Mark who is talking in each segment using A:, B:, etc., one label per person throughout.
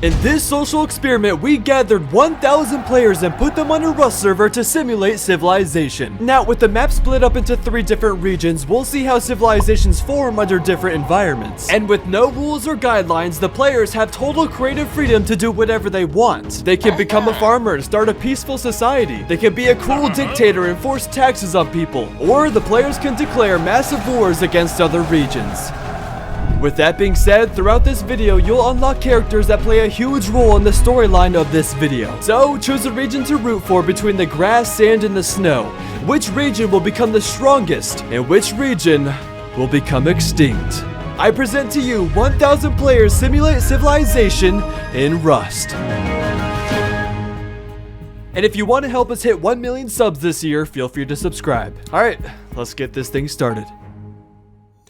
A: In this social experiment, we gathered 1,000 players and put them on a Rust server to simulate civilization. Now, with the map split up into 3 different regions, we'll see how civilizations form under different environments. And with no rules or guidelines, the players have total creative freedom to do whatever they want. They can become a farmer and start a peaceful society. They can be a cruel dictator and force taxes on people. Or the players can declare massive wars against other regions. With that being said, throughout this video, you'll unlock characters that play a huge role in the storyline of this video. So, choose a region to root for between the grass, sand, and the snow. Which region will become the strongest, and which region will become extinct? I present to you 1,000 players simulate civilization in Rust. And if you want to help us hit 1 million subs this year, feel free to subscribe. Alright, let's get this thing started.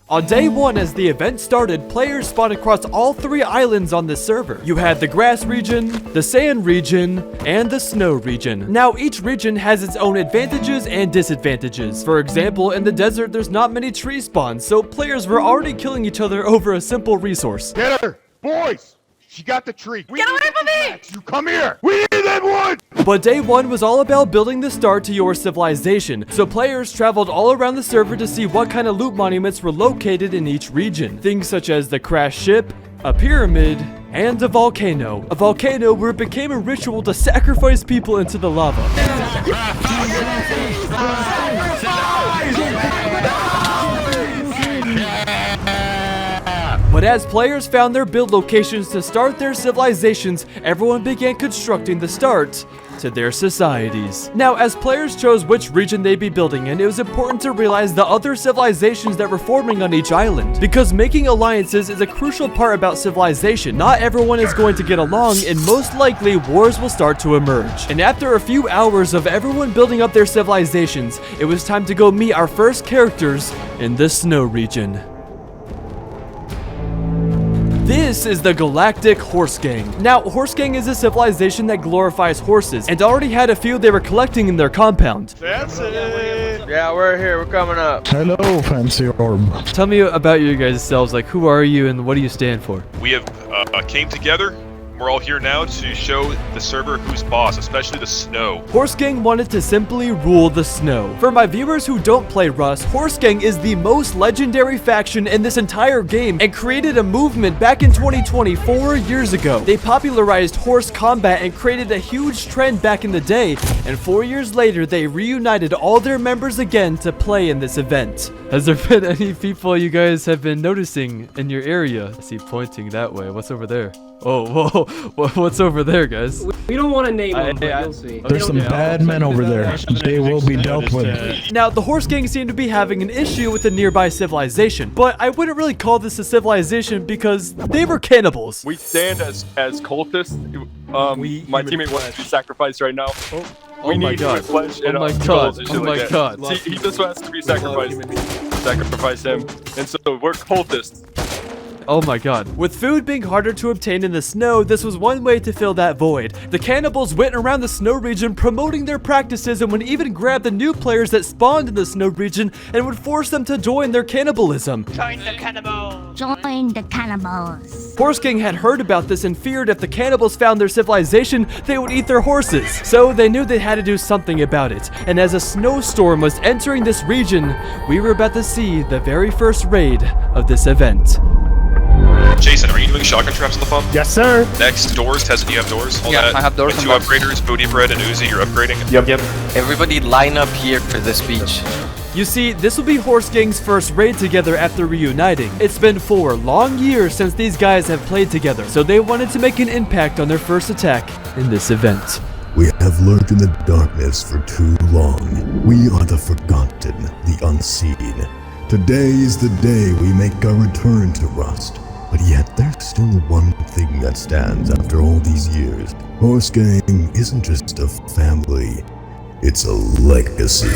A: On day 1, as the event started, players spawned across all 3 islands on this server. You had the grass region, the sand region, and the snow region. Now, each region has its own advantages and disadvantages. For example, in the desert, there's not many tree spawns, so players were already killing each other over a simple resource.
B: Get her! Boys! She got the tree.
C: Get away from me!
B: You come here! We need that wood!
A: But day 1 was all about building the start to your civilization, so players traveled all around the server to see what kind of loot monuments were located in each region. Things such as the crashed ship, a pyramid, and a volcano. A volcano where it became a ritual to sacrifice people into the lava. But as players found their build locations to start their civilizations, everyone began constructing the start to their societies. Now, as players chose which region they'd be building in, it was important to realize the other civilizations that were forming on each island. Because making alliances is a crucial part about civilization. Not everyone is going to get along, and most likely wars will start to emerge. And after a few hours of everyone building up their civilizations, it was time to go meet our first characters in the snow region. This is the Galactic Horse Gang. Now, Horse Gang is a civilization that glorifies horses, and already had a few they were collecting in their compound.
B: That's it!
D: Yeah, we're here. We're coming up.
E: Hello, FancyOrb.
A: Tell me about you guys selves, like who are you and what do you stand for?
F: We have came together. We're all here now to show the server who's boss, especially the snow.
A: Horse Gang wanted to simply rule the snow. For my viewers who don't play Rust, Horse Gang is the most legendary faction in this entire game and created a movement back in 2020, 4 years ago. They popularized horse combat and created a huge trend back in the day, and 4 years later, they reunited all their members again to play in this event. Has there been any people you guys have been noticing in your area? I see pointing that way. What's over there? Oh, whoa, what's over there, guys?
G: We don't want to name them, but you'll see.
E: There's some bad men over there. They will be dealt with.
A: Now, the Horse Gang seemed to be having an issue with a nearby civilization, but I wouldn't really call this a civilization because they were cannibals.
H: We stand as cultists. My teammate wants to be sacrificed right now. We need human flesh and skulls and shit like that. See, he just wants to be sacrificed. Sacrifice him. And so we're cultists.
A: Oh my god. With food being harder to obtain in the snow, this was one way to fill that void. The cannibals went around the snow region promoting their practices and would even grab the new players that spawned in the snow region and would force them to join their cannibalism.
C: Join the cannibals!
I: Join the cannibals!
A: Horse Gang had heard about this and feared if the cannibals found their civilization, they would eat their horses. So they knew they had to do something about it. And as a snowstorm was entering this region, we were about to see the very first raid of this event.
F: Jason, are you doing shotgun traps at the pump?
B: Yes, sir!
F: Next, doors. Tessa, do you have doors? All
D: Yeah,
F: that.
D: I have doors
F: And
D: and
F: 2
D: doors.
F: upgraders, Booty Bread and Uzi, you're upgrading?
B: Yep.
D: Everybody line up here for the speech.
A: You see, this will be Horse Gang's first raid together after reuniting. It's been 4 long years since these guys have played together, so they wanted to make an impact on their first attack in this event.
J: We have lurked in the darkness for too long. We are the forgotten, the unseen. Today is the day we make our return to Rust. But yet, there's still one thing that stands after all these years. Horse Gang isn't just a family, it's a legacy.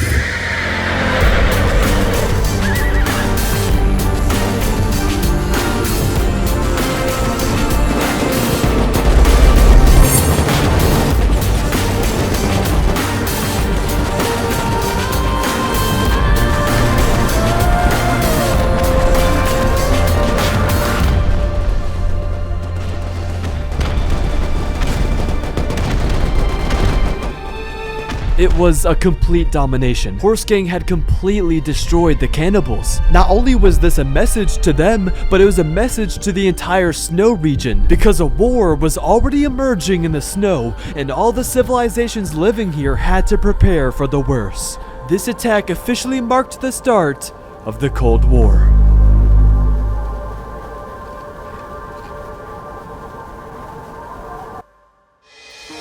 A: It was a complete domination. Horse Gang had completely destroyed the cannibals. Not only was this a message to them, but it was a message to the entire snow region, because a war was already emerging in the snow, and all the civilizations living here had to prepare for the worst. This attack officially marked the start of the Cold War.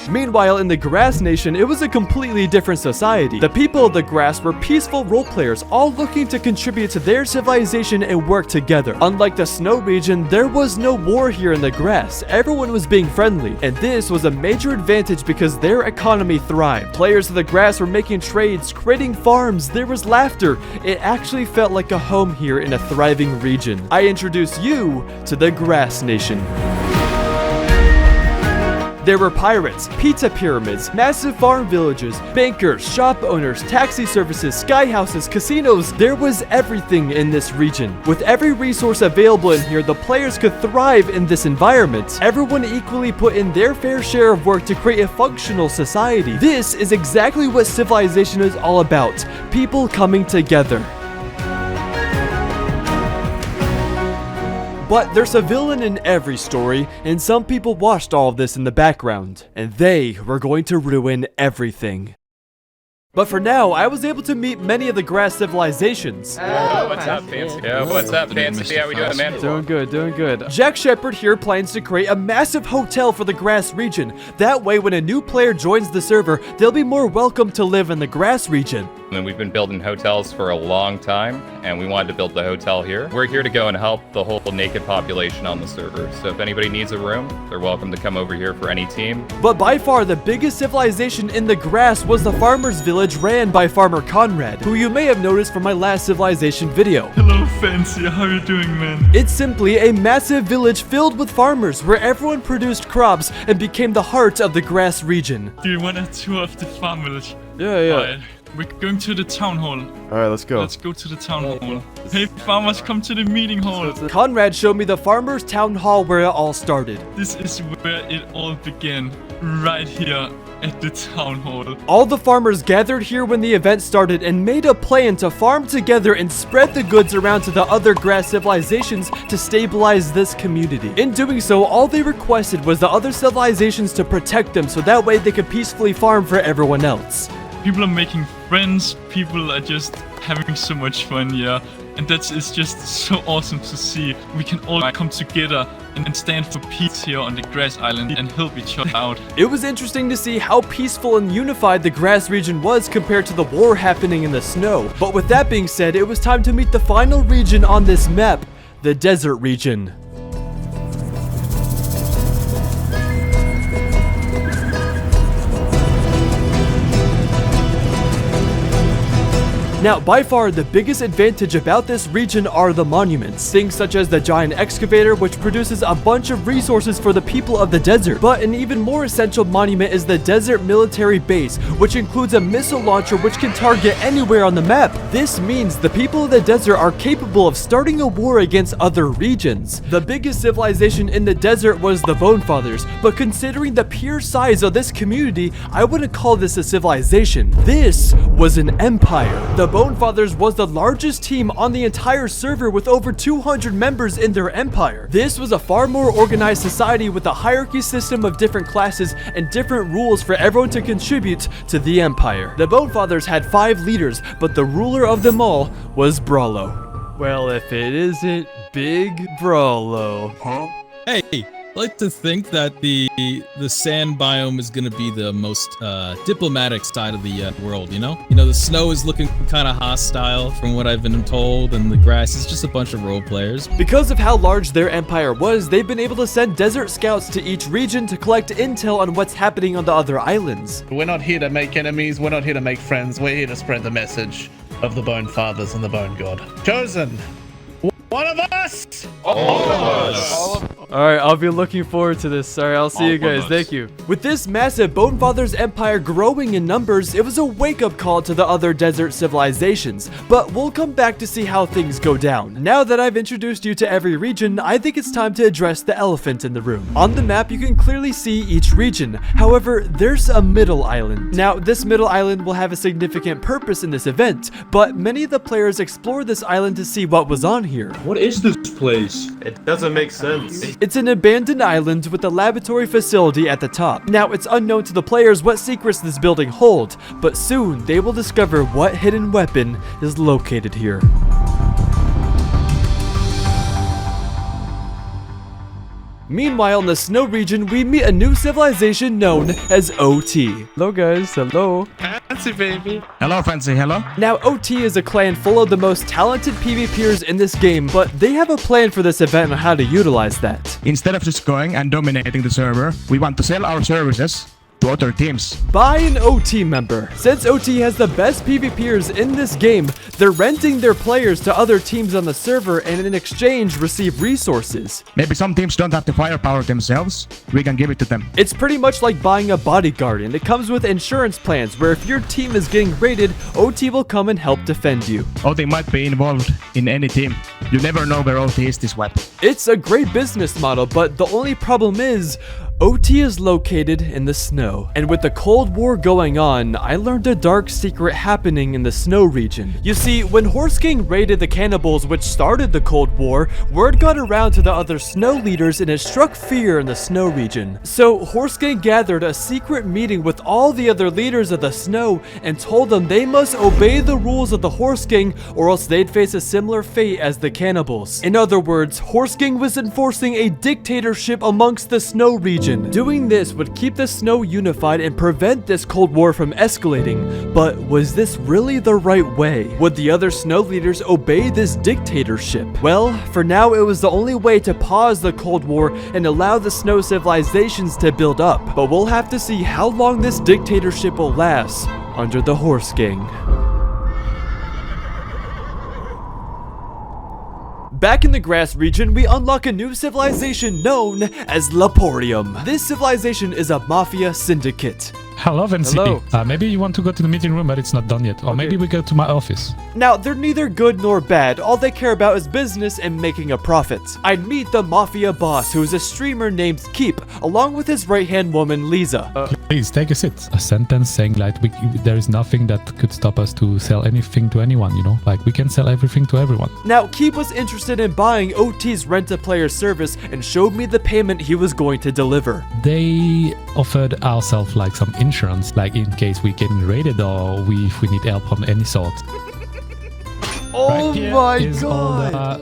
A: Meanwhile, in the Grass Nation, it was a completely different society. The people of the Grass were peaceful role players, all looking to contribute to their civilization and work together. Unlike the Snow region, there was no war here in the Grass. Everyone was being friendly, and this was a major advantage because their economy thrived. Players of the Grass were making trades, creating farms, there was laughter. It actually felt like a home here in a thriving region. I introduce you to the Grass Nation. There were pirates, pizza pyramids, massive farm villages, bankers, shop owners, taxi services, sky houses, casinos. There was everything in this region. With every resource available in here, the players could thrive in this environment. Everyone equally put in their fair share of work to create a functional society. This is exactly what civilization is all about. People coming together. But there's a villain in every story, and some people watched all of this in the background, and they were going to ruin everything. But for now, I was able to meet many of the Grass civilizations.
H: What's up, Fancy? Yeah, what's up, Fancy? How we doing, man?
A: Doing good, doing good. Jack Shepard here plans to create a massive hotel for the Grass region. That way, when a new player joins the server, they'll be more welcome to live in the Grass region.
K: And we've been building hotels for a long time, and we wanted to build the hotel here. We're here to go and help the whole naked population on the server. So if anybody needs a room, they're welcome to come over here for any team.
A: But by far, the biggest civilization in the Grass was the farmer's village ran by Farmer Conrad, who you may have noticed from my last civilization video.
L: Hello, Fancy. How are you doing, man?
A: It's simply a massive village filled with farmers, where everyone produced crops and became the heart of the Grass region.
L: Do you want a tour of the farm village?
A: Yeah.
L: Alright, we're going to the town hall.
A: Alright, let's go.
L: Let's go to the town hall. Hey, farmers, come to the meeting hall.
A: Conrad showed me the farmers' town hall where it all started.
L: This is where it all began. Right here at the town hall.
A: All the farmers gathered here when the event started and made a plan to farm together and spread the goods around to the other Grass civilizations to stabilize this community. In doing so, all they requested was the other civilizations to protect them so that way they could peacefully farm for everyone else.
L: People are making friends, people are just having so much fun here, and that is just so awesome to see. We can all come together and stand for peace here on the Grass Island and help each other out.
A: It was interesting to see how peaceful and unified the Grass region was compared to the war happening in the snow. But with that being said, it was time to meet the final region on this map, the desert region. Now, by far, the biggest advantage about this region are the monuments. Things such as the giant excavator, which produces a bunch of resources for the people of the desert. But an even more essential monument is the desert military base, which includes a missile launcher which can target anywhere on the map. This means the people of the desert are capable of starting a war against other regions. The biggest civilization in the desert was the Bone Fathers, but considering the pure size of this community, I wouldn't call this a civilization. This was an empire. The Bone Fathers was the largest team on the entire server with over 200 members in their empire. This was a far more organized society with a hierarchy system of different classes and different rules for everyone to contribute to the empire. The Bone Fathers had 5 leaders, but the ruler of them all was Brawlo. Well, if it isn't Big Brawlo.
M: Huh? Hey! I like to think that the sand biome is going to be the most diplomatic side of the world, you know? The snow is looking kind of hostile from what I've been told, and the grass is just a bunch of role players.
A: Because of how large their empire was, they've been able to send desert scouts to each region to collect intel on what's happening on the other islands.
N: We're not here to make enemies, we're not here to make friends, we're here to spread the message of the Bone Fathers and the Bone God. Chosen! One of us!
H: All of us!
A: Alright, I'll be looking forward to this. Alright, I'll see you guys. Thank you. With this massive Bonefather's empire growing in numbers, it was a wake-up call to the other desert civilizations. But we'll come back to see how things go down. Now that I've introduced you to every region, I think it's time to address the elephant in the room. On the map, you can clearly see each region. However, there's a middle island. Now, this middle island will have a significant purpose in this event, but many of the players explore this island to see what was on here.
O: What is this place? It doesn't make sense.
A: It's an abandoned island with a laboratory facility at the top. Now, it's unknown to the players what secrets this building holds, but soon they will discover what hidden weapon is located here. Meanwhile, in the snow region, we meet a new civilization known as OT. Hello guys, hello.
N: Fancy, baby.
E: Hello, Fancy, hello.
A: Now, OT is a clan full of the most talented PvPers in this game, but they have a plan for this event on how to utilize that.
E: Instead of just going and dominating the server, we want to sell our services to other teams.
A: Buy an OT member. Since OT has the best PvPers in this game, they're renting their players to other teams on the server and in exchange receive resources.
E: Maybe some teams don't have the firepower themselves. We can give it to them.
A: It's pretty much like buying a bodyguard, and it comes with insurance plans where if your team is getting raided, OT will come and help defend you.
E: OT might be involved in any team. You never know where OT is this weapon.
A: It's a great business model, but the only problem is OT is located in the snow. And with the Cold War going on, I learned a dark secret happening in the snow region. You see, when Horse King raided the cannibals which started the Cold War, word got around to the other snow leaders and it struck fear in the snow region. So Horse King gathered a secret meeting with all the other leaders of the snow and told them they must obey the rules of the Horse King or else they'd face a similar fate as the cannibals. In other words, Horse King was enforcing a dictatorship amongst the snow region. Doing this would keep the snow unified and prevent this Cold War from escalating, but was this really the right way? Would the other snow leaders obey this dictatorship? Well, for now it was the only way to pause the Cold War and allow the snow civilizations to build up, but we'll have to see how long this dictatorship will last under the Horse King. Back in the grass region, we unlock a new civilization known as Laporium. This civilization is a mafia syndicate.
E: Hello, Fancy.
A: Hello.
E: Maybe you want to go to the meeting room, but it's not done yet. Or maybe we go to my office.
A: Now, they're neither good nor bad. All they care about is business and making a profit. I'd meet the mafia boss, who is a streamer named Keep, along with his right-hand woman, Lisa.
E: Please, take a seat. A sentence saying, like, there is nothing that could stop us to sell anything to anyone, you know? Like, we can sell everything to everyone.
A: Now, Keep was interested in buying OT's rent-a-player service and showed me the payment he was going to deliver.
E: They offered ourselves, like, some insurance, like in case we get raided or if we need help of any sort.
A: Oh my god!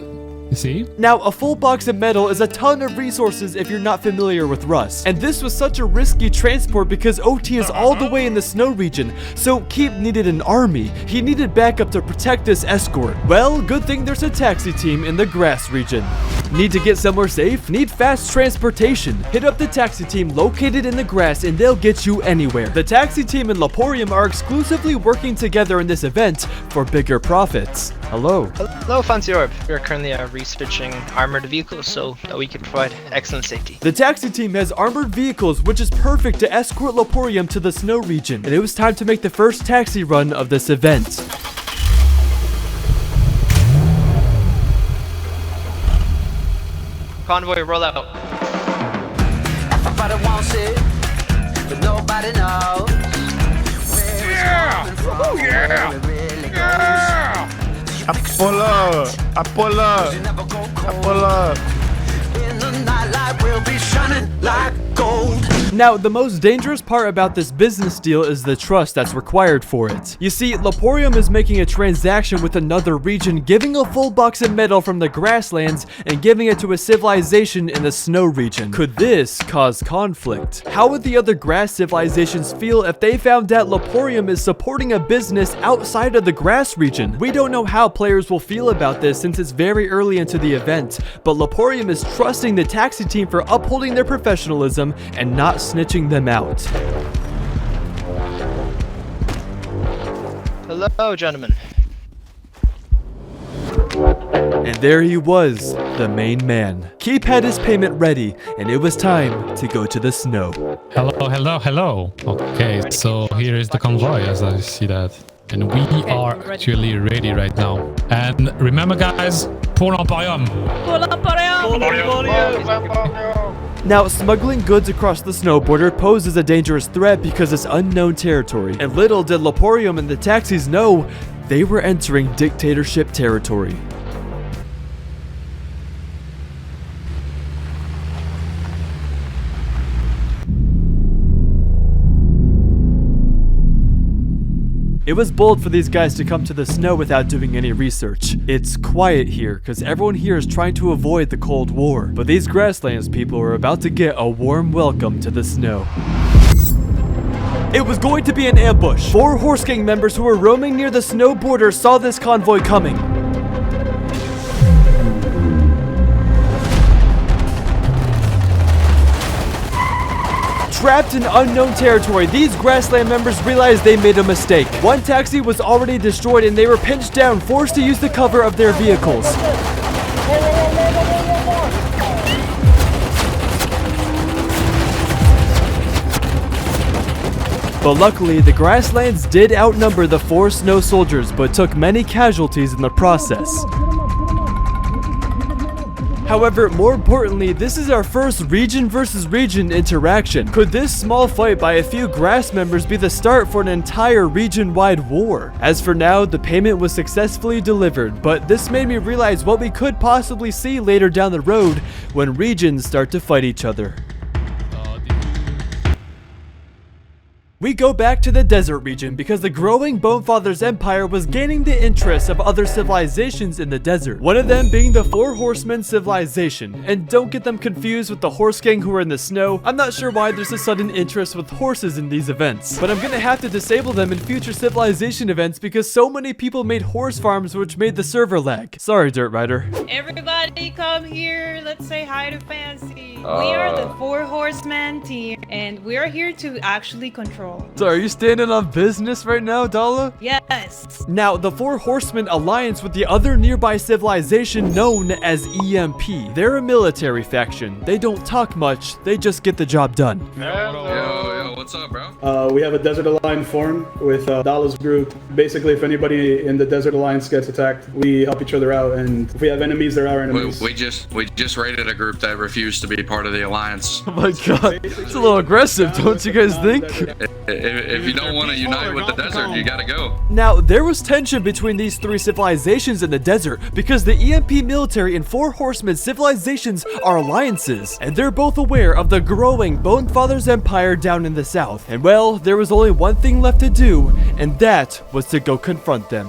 E: You see?
A: Now, a full box of metal is a ton of resources if you're not familiar with Rust. And this was such a risky transport because OT is all the way in the snow region, so Keep needed an army. He needed backup to protect this escort. Well, good thing there's a taxi team in the grass region. Need to get somewhere safe? Need fast transportation? Hit up the taxi team located in the grass and they'll get you anywhere. The taxi team and Laporium are exclusively working together in this event for bigger profits. Hello.
C: Hello, FancyOrb. We are currently researching armored vehicles so that we can provide excellent safety.
A: The taxi team has armored vehicles, which is perfect to escort Laporium to the snow region, and it was time to make the first taxi run of this event.
C: Convoy, roll out.
P: Everybody wants it, but nobody knows.
B: Yeah! Oh, yeah! Yeah! I pull up! I pull up! I pull up!
P: In the nightlight, we'll be shining like gold.
A: Now, the most dangerous part about this business deal is the trust that's required for it. You see, Laporium is making a transaction with another region, giving a full box of metal from the grasslands and giving it to a civilization in the snow region. Could this cause conflict? How would the other grass civilizations feel if they found out Laporium is supporting a business outside of the grass region? We don't know how players will feel about this since it's very early into the event, but Laporium is trusting the taxi team for upholding their professionalism and not snitching them out.
C: Hello, gentlemen.
A: And there he was, the main man. Keep had his payment ready, and it was time to go to the snow.
E: Hello, hello, hello. Okay, so here is the convoy, as I see that. And we are actually ready right now. And remember, guys, pour l'Emporium.
A: Now, smuggling goods across the snow border poses a dangerous threat because it's unknown territory. And little did Leporium and the taxis know, they were entering dictatorship territory. It was bold for these guys to come to the snow without doing any research. It's quiet here, because everyone here is trying to avoid the Cold War. But these grasslands people are about to get a warm welcome to the snow. It was going to be an ambush. 4 horse gang members who were roaming near the snow border saw this convoy coming. Trapped in unknown territory, these grassland members realized they made a mistake. One taxi was already destroyed and they were pinched down, forced to use the cover of their vehicles. But luckily, the grasslands did outnumber the 4 snow soldiers, but took many casualties in the process. However, more importantly, this is our first region versus region interaction. Could this small fight by a few grass members be the start for an entire region-wide war? As for now, the payment was successfully delivered, but this made me realize what we could possibly see later down the road when regions start to fight each other. We go back to the desert region because the growing Bonefather's empire was gaining the interest of other civilizations in the desert. One of them being the 4 Horsemen civilization. And don't get them confused with the horse gang who are in the snow. I'm not sure why there's a sudden interest with horses in these events, but I'm gonna have to disable them in future civilization events because so many people made horse farms which made the server lag. Sorry, Dirt Rider.
Q: Everybody come here, let's say hi to Fancy. We are the 4 Horsemen team and we are here to actually control.
A: So are you standing on business right now, Dala?
Q: Yes.
A: Now, the 4 Horsemen alliance with the other nearby civilization known as EMP. They're a military faction. They don't talk much, they just get the job done.
R: Yo, what's up, bro?
S: We have a Desert Alliance forum with Dala's group. Basically, if anybody in the Desert Alliance gets attacked, we help each other out, and if we have enemies, they're our enemies.
R: We just raided a group that refused to be part of the alliance.
A: Oh my god, it's a little aggressive, don't you guys think?
R: If you don't want to unite with the desert, you gotta go.
A: Now, there was tension between these 3 civilizations in the desert because the EMP military and 4 Horsemen civilizations are alliances, and they're both aware of the growing Bonefather's empire down in the south. And well, there was only one thing left to do, and that was to go confront them.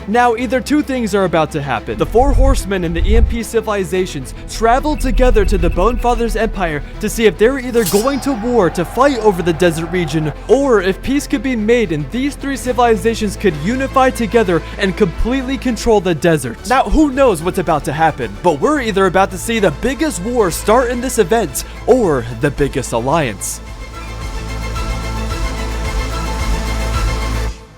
A: Now, either 2 things are about to happen. The 4 Horsemen and the EMP civilizations traveled together to the Bonefather's empire to see if they're either going to war to fight over the desert region, or if peace could be made and these 3 civilizations could unify together and completely control the desert. Now, who knows what's about to happen, but we're either about to see the biggest war start in this event, or the biggest alliance.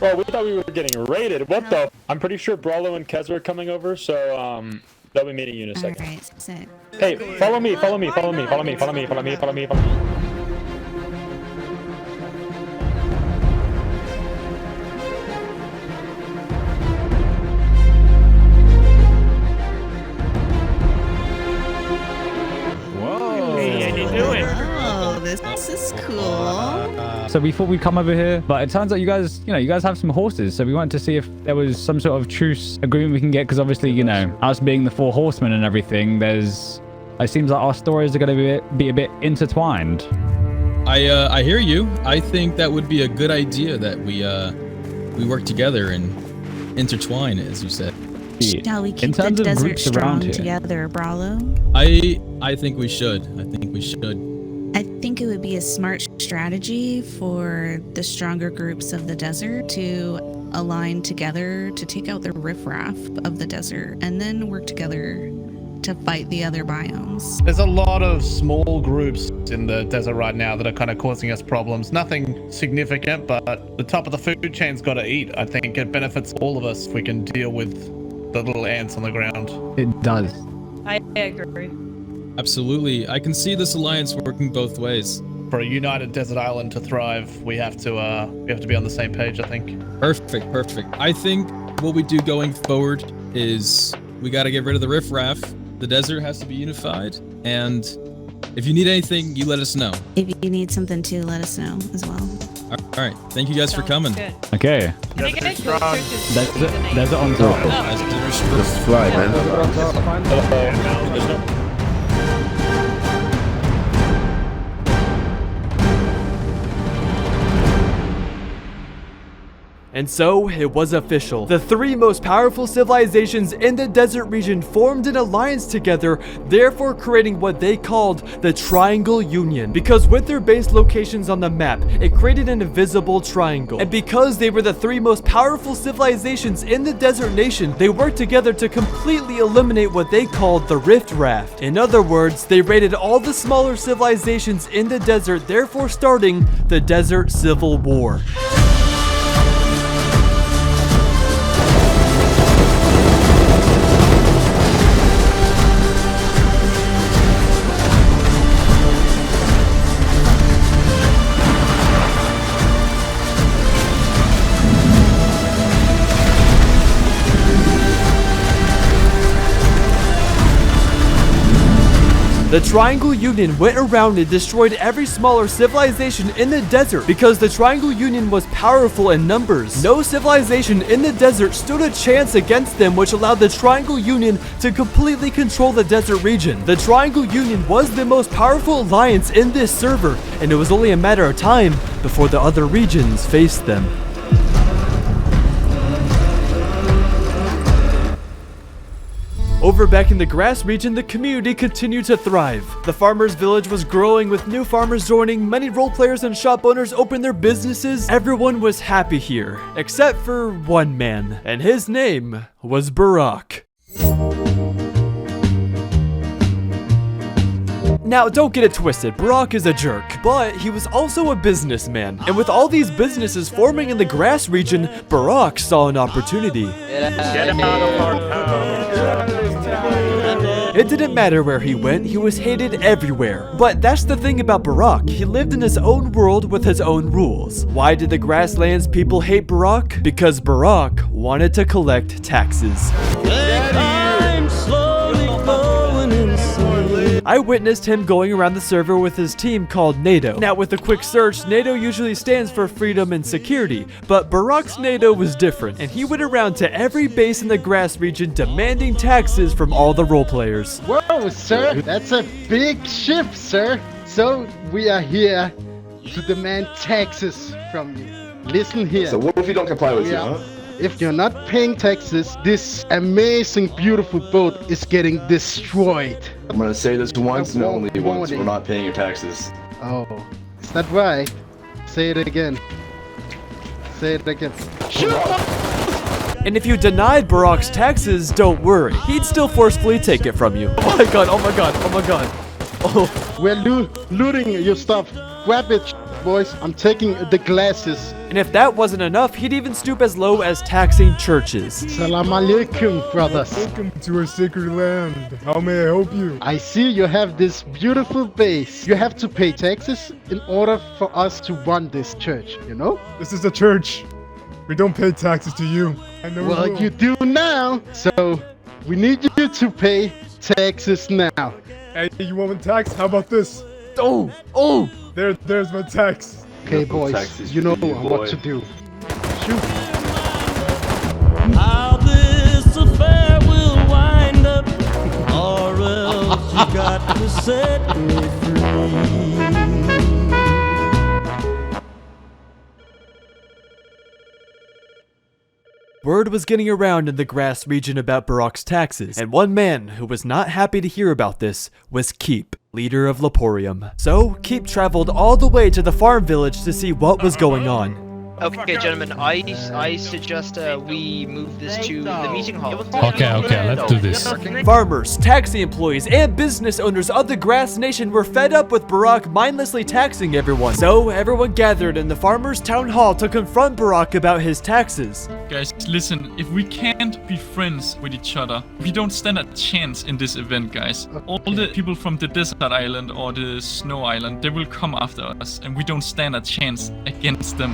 T: Well, we thought we were getting raided. What the? I'm pretty sure Brawlo and Kez are coming over, so they'll be meeting you in a second.
I: Alright, sick.
T: Hey, follow me, follow me, follow me, follow me, follow me, follow me, follow me, follow me.
U: Whoa. Hey, how you doing?
I: Oh, this is cool.
V: So we thought we'd come over here, but it turns out you guys have some horses. So we wanted to see if there was some sort of truce agreement we can get, because obviously, us being the 4 Horsemen and everything, it seems like our stories are going to be a bit intertwined.
M: I hear you. I think that would be a good idea that we work together and intertwine, as you said.
I: Shall we keep the desert strong together, Brawlo?
M: I think we should. I think we should.
I: I think it would be a smart strategy for the stronger groups of the desert to align together to take out the riffraff of the desert and then work together to fight the other biomes.
N: There's a lot of small groups in the desert right now that are kind of causing us problems. Nothing significant, but the top of the food chain's got to eat. I think it benefits all of us if we can deal with the little ants on the ground.
V: It does.
Q: I agree.
M: Absolutely. I can see this alliance working both ways.
N: For a united desert island to thrive, we have to be on the same page, I think.
M: Perfect, perfect. I think what we do going forward is we got to get rid of the riffraff. The desert has to be unified, and if you need anything, you let us know.
I: If you need something too, let us know as well.
M: All right. Thank you guys for coming.
V: Okay.
Q: Can I get a closer to
V: There's it on top.
B: Just fly, man.
A: And so, it was official. The three most powerful civilizations in the desert region formed an alliance together, therefore creating what they called the Triangle Union. Because with their base locations on the map, it created an invisible triangle. And because they were the three most powerful civilizations in the desert nation, they worked together to completely eliminate what they called the Rift Raft. In other words, they raided all the smaller civilizations in the desert, therefore starting the Desert Civil War. The Triangle Union went around and destroyed every smaller civilization in the desert because the Triangle Union was powerful in numbers. No civilization in the desert stood a chance against them, which allowed the Triangle Union to completely control the desert region. The Triangle Union was the most powerful alliance in this server, and it was only a matter of time before the other regions faced them. Over back in the grass region, the community continued to thrive. The farmer's village was growing with new farmers joining, many role players and shop owners opened their businesses. Everyone was happy here, except for one man, and his name was Barack. Now, don't get it twisted, Barack is a jerk, but he was also a businessman. And with all these businesses forming in the grass region, Barack saw an opportunity.
U: Get out of our town.
A: It didn't matter where he went, he was hated everywhere. But that's the thing about Barack, he lived in his own world with his own rules. Why did the grasslands people hate Barack? Because Barack wanted to collect taxes. I witnessed him going around the server with his team called NATO. Now with a quick search, NATO usually stands for freedom and security, but Barack's NATO was different, and he went around to every base in the grass region demanding taxes from all the role players.
F: Whoa, sir, that's a big ship, sir. So we are here to demand taxes from you. Listen here.
B: So what if you don't comply with you, huh?
F: If you're not paying taxes, this amazing, beautiful boat is getting destroyed.
B: I'm gonna say this once and only once. We're not paying your taxes.
F: Oh, is that right? Say it again. Say it again. Shoot!
A: And if you denied Barack's taxes, don't worry. He'd still forcefully take it from you. Oh my god, oh my god, oh my god. Oh.
F: We're looting your stuff. Grab it, boys. I'm taking the glasses.
A: And if that wasn't enough, he'd even stoop as low as taxing churches.
F: Salam alaikum, brothers.
G: Welcome to our sacred land. How may I help you?
F: I see you have this beautiful base. You have to pay taxes in order for us to run this church, you know?
G: This is a church. We don't pay taxes to you. I know.
F: Well, you do now. So we need you to pay taxes now.
G: Hey, you want a tax? How about this?
F: Oh!
G: There's my tax.
F: Okay, boys, you know what to do. Shoot.
W: How this affair will wind up, or else you got to set me free.
A: Word was getting around in the grass region about Barack's taxes, and one man who was not happy to hear about this was Keep, leader of Leporium. So, Keep traveled all the way to the farm village to see what was going on.
C: Okay, gentlemen, I suggest we move this to the meeting hall.
E: Okay, let's do this.
A: Farmers, taxi employees, and business owners of the Grass Nation were fed up with Barack mindlessly taxing everyone. So everyone gathered in the farmers' town hall to confront Barack about his taxes.
L: Guys, listen, if we can't be friends with each other, we don't stand a chance in this event, guys. All the people from the desert island or the snow island, they will come after us, and we don't stand a chance against them.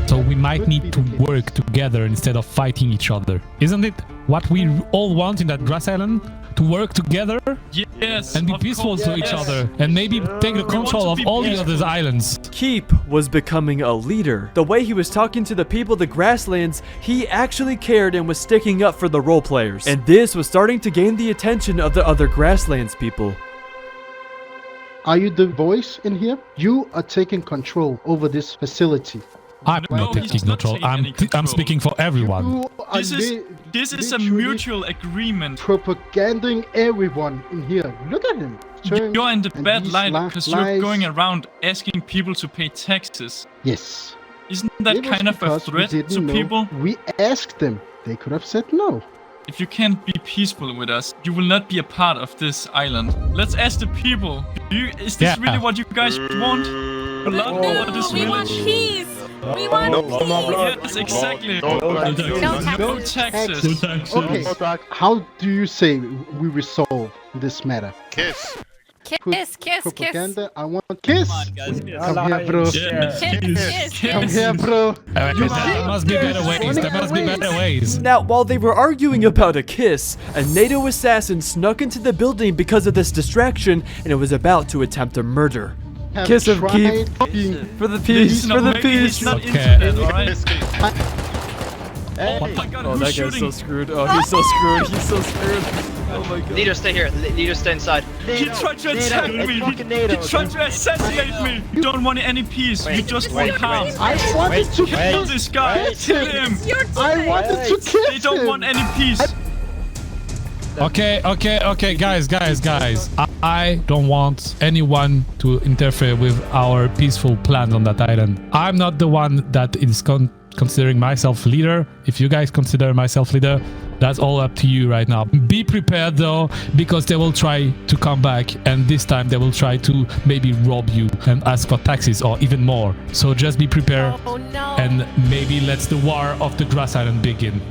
E: So we might need to work together instead of fighting each other. Isn't it what we all want in that grass island? To work together?
L: Yes,
E: and be peaceful to each other. And maybe take the control of all the other islands.
A: Keep was becoming a leader. The way he was talking to the people of the grasslands, he actually cared and was sticking up for the role players. And this was starting to gain the attention of the other grasslands people.
F: Are you the voice in here? You are taking control over this facility.
E: I'm not taking control. I'm speaking for everyone.
L: This is a mutual agreement.
F: Propaganding everyone in here. Look at him.
L: You're in the bad light because you're going around asking people to pay taxes.
F: Yes.
L: Isn't that kind of a threat to people?
F: We asked them. They could have said no.
L: If you can't be peaceful with us, you will not be a part of this island. Let's ask the people. Is this really what you guys want? Blood over this
D: we want
L: village?
D: peace. We want peace.
L: Yes, exactly.
D: No
L: taxes.
F: Okay. How do you say we resolve this matter?
D: Kiss.
F: Propaganda. I want kiss. Come here, bro.
D: Kiss.
F: Come here, bro.
E: There must be better ways. There must be better ways.
A: Now, while they were arguing about a kiss, a NATO assassin snuck into the building because of this distraction and was about to attempt a murder. Kiss him, Keep. For the peace, for the peace. Oh, that guy's so screwed. Oh, he's so screwed. He's so screwed. Oh my god.
C: Leader, stay here. Leader, stay inside.
L: He tried to attack me. He tried to assassinate me. You don't want any peace. You just want harm.
F: I wanted to
L: kill this guy. Kill him.
F: I wanted to kiss him.
L: They don't want any peace.
E: Okay, guys. I don't want anyone to interfere with our peaceful plans on that island. I'm not the one that is considering myself leader. If you guys consider myself leader, that's all up to you right now. Be prepared though, because they will try to come back, and this time they will try to maybe rob you and ask for taxes or even more. So just be prepared, and maybe let the war of the grass island begin.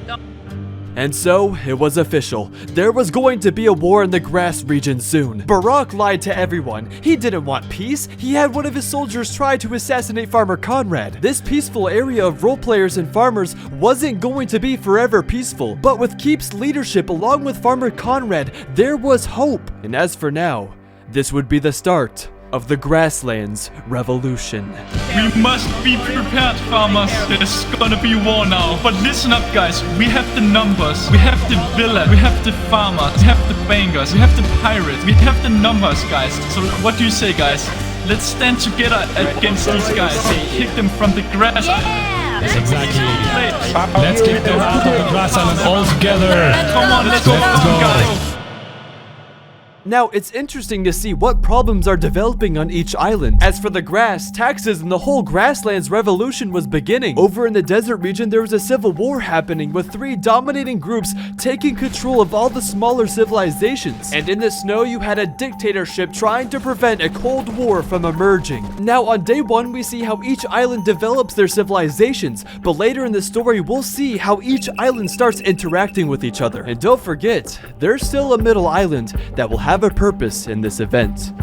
A: And so, it was official. There was going to be a war in the grass region soon. Barack lied to everyone. He didn't want peace. He had one of his soldiers try to assassinate Farmer Conrad. This peaceful area of role players and farmers wasn't going to be forever peaceful. But with Keep's leadership along with Farmer Conrad, there was hope. And as for now, this would be the start of the Grasslands Revolution.
L: We must be prepared, farmers. There's gonna be war now. But listen up, guys. We have the numbers. We have the villain. We have the farmers. We have the bangers. We have the pirates. We have the numbers, guys. So what do you say, guys? Let's stand together against these guys and kick them from the grass.
E: Exactly. Let's kick them out of the grass island all together.
L: Come on, let's go, guys.
A: Now, it's interesting to see what problems are developing on each island. As for the grass, taxes, and the whole Grasslands Revolution was beginning. Over in the desert region, there was a civil war happening with 3 dominating groups taking control of all the smaller civilizations. And in the snow, you had a dictatorship trying to prevent a cold war from emerging. Now, on day 1, we see how each island develops their civilizations, but later in the story, we'll see how each island starts interacting with each other. And don't forget, there's still a middle island that will have a purpose in this event.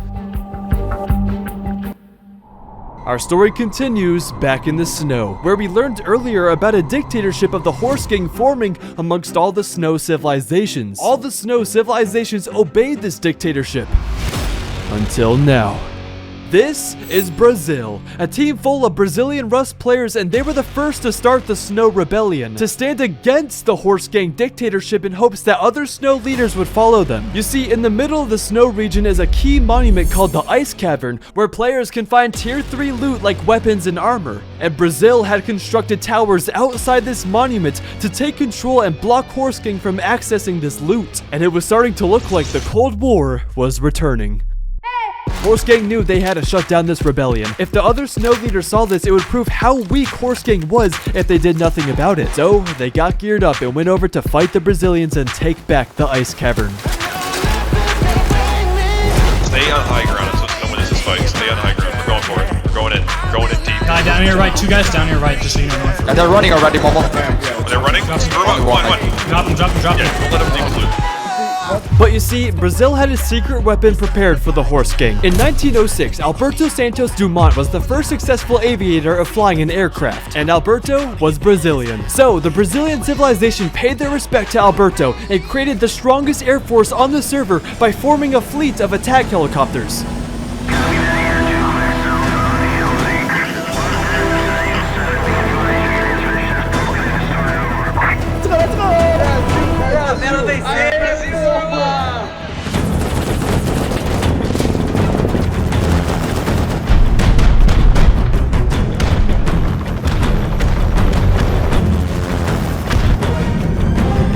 A: Our story continues back in the snow, where we learned earlier about a dictatorship of the Horse Gang forming amongst all the snow civilizations. All the snow civilizations obeyed this dictatorship. Until now. This is Brazil, a team full of Brazilian Rust players, and they were the first to start the Snow Rebellion, to stand against the Horse Gang dictatorship in hopes that other snow leaders would follow them. You see, in the middle of the snow region is a key monument called the Ice Cavern, where players can find tier 3 loot like weapons and armor. And Brazil had constructed towers outside this monument to take control and block Horse Gang from accessing this loot. And it was starting to look like the Cold War was returning. Horse Gang knew they had to shut down this rebellion. If the other snow leaders saw this, it would prove how weak Horse Gang was if they did nothing about it. So they got geared up and went over to fight the Brazilians and take back the ice cavern.
H: Stay on high ground until no one is this fight. Stay on high ground. We're going for it. We're going in. We're going in deep.
J: Guy down here right. 2 guys down here right. Just so you know.
K: And they're running already, Momo.
H: They're running? Screw them up. One.
J: Drop him.
H: Yeah, we'll let them deep.
A: But you see, Brazil had a secret weapon prepared for the Horse Gang. In 1906, Alberto Santos Dumont was the first successful aviator of flying an aircraft, and Alberto was Brazilian. So, the Brazilian civilization paid their respect to Alberto and created the strongest air force on the server by forming a fleet of attack helicopters.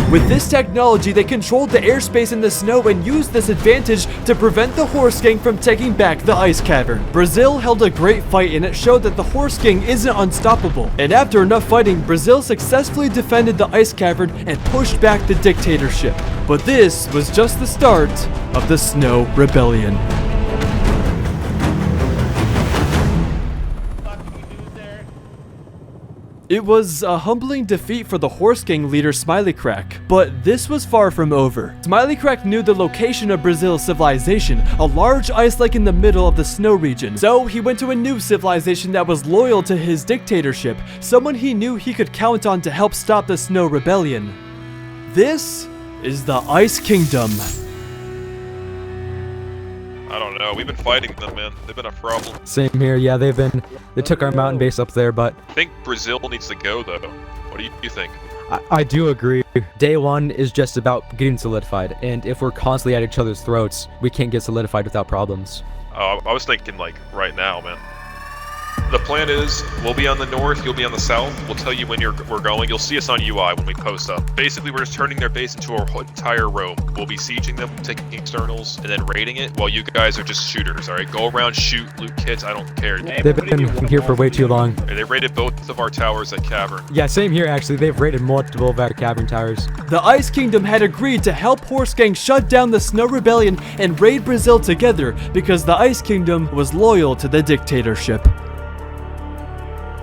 A: With this technology, they controlled the airspace in the snow and used this advantage to prevent the Horse Gang from taking back the ice cavern. Brazil held a great fight and it showed that the Horse Gang isn't unstoppable. And after enough fighting, Brazil successfully defended the ice cavern and pushed back the dictatorship. But this was just the start of the Snow Rebellion. It was a humbling defeat for the Horse Gang leader Smiley Crack, but this was far from over. Smiley Crack knew the location of Brazil's civilization, a large ice lake in the middle of the snow region. So he went to a new civilization that was loyal to his dictatorship, someone he knew he could count on to help stop the Snow Rebellion. This is the Ice Kingdom.
H: I don't know. We've been fighting them, man. They've been a problem.
K: Same here. Yeah, they took our mountain base up there, but
H: I think Brazil needs to go, though. What do you think?
K: I do agree. Day one is just about getting solidified, and if we're constantly at each other's throats, we can't get solidified without problems.
H: I was thinking, like, right now, man. The plan is, we'll be on the north, you'll be on the south. We'll tell you when we're going. You'll see us on UI when we post up. Basically, we're just turning their base into our entire roam. We'll be sieging them, taking externals, and then raiding it, while you guys are just shooters, alright? Go around, shoot, loot kits, I don't care.
K: They've been here for way too long.
H: They raided both of our towers at Cavern.
K: Yeah, same here, actually. They've raided multiple of our Cavern towers.
A: The Ice Kingdom had agreed to help Horse Gang shut down the Snow Rebellion and raid Brazil together because the Ice Kingdom was loyal to the dictatorship.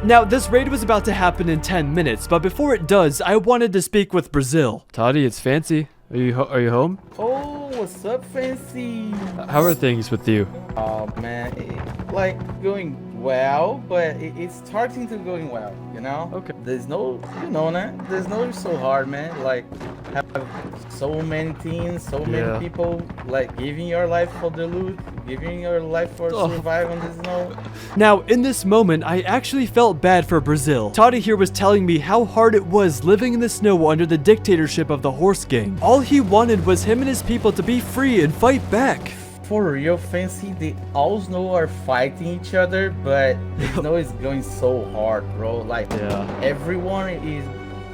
A: Now, this raid was about to happen in 10 minutes, but before it does, I wanted to speak with Brazil. Toddy, it's Fancy. Are you home?
X: Oh, what's up, Fancy?
A: How are things with you?
X: Oh, man, like going well, but it's starting to going well, you know?
A: Okay.
X: There's no, you know, there's no so hard, man. Like, have so many teams, so many people, like, giving your life for the loot, giving your life for survive on the snow.
A: Now, in this moment, I actually felt bad for Brazil. Toddy here was telling me how hard it was living in the snow under the dictatorship of the Horse Gang. All he wanted was him and his people to be free and fight back.
X: For real, Fancy, they all snow are fighting each other, but the snow is going so hard, bro. Like, everyone is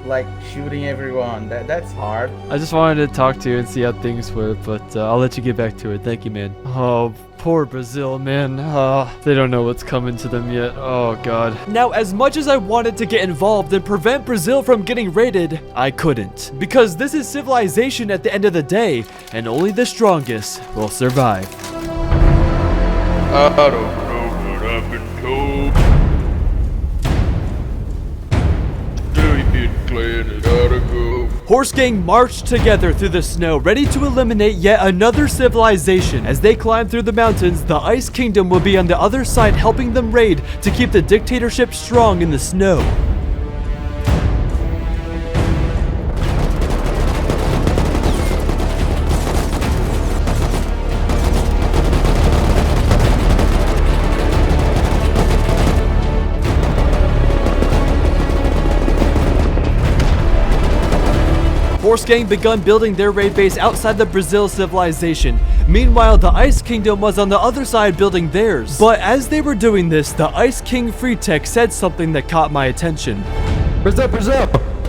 X: like shooting everyone. That's hard.
A: I just wanted to talk to you and see how things were, but I'll let you get back to it. Thank you, man. Oh, poor Brazil, man. They don't know what's coming to them yet. Oh, God. Now, as much as I wanted to get involved and prevent Brazil from getting raided, I couldn't. Because this is civilization at the end of the day, and only the strongest will survive.
H: I don't know what I've been told.
A: Horse Gang marched together through the snow, ready to eliminate yet another civilization. As they climbed through the mountains, the Ice Kingdom will be on the other side helping them raid to keep the dictatorship strong in the snow. Horse Gang begun building their raid base outside the Brazil civilization. Meanwhile, the Ice Kingdom was on the other side building theirs. But as they were doing this, the Ice King Free Tech said something that caught my attention.
K: Brazil,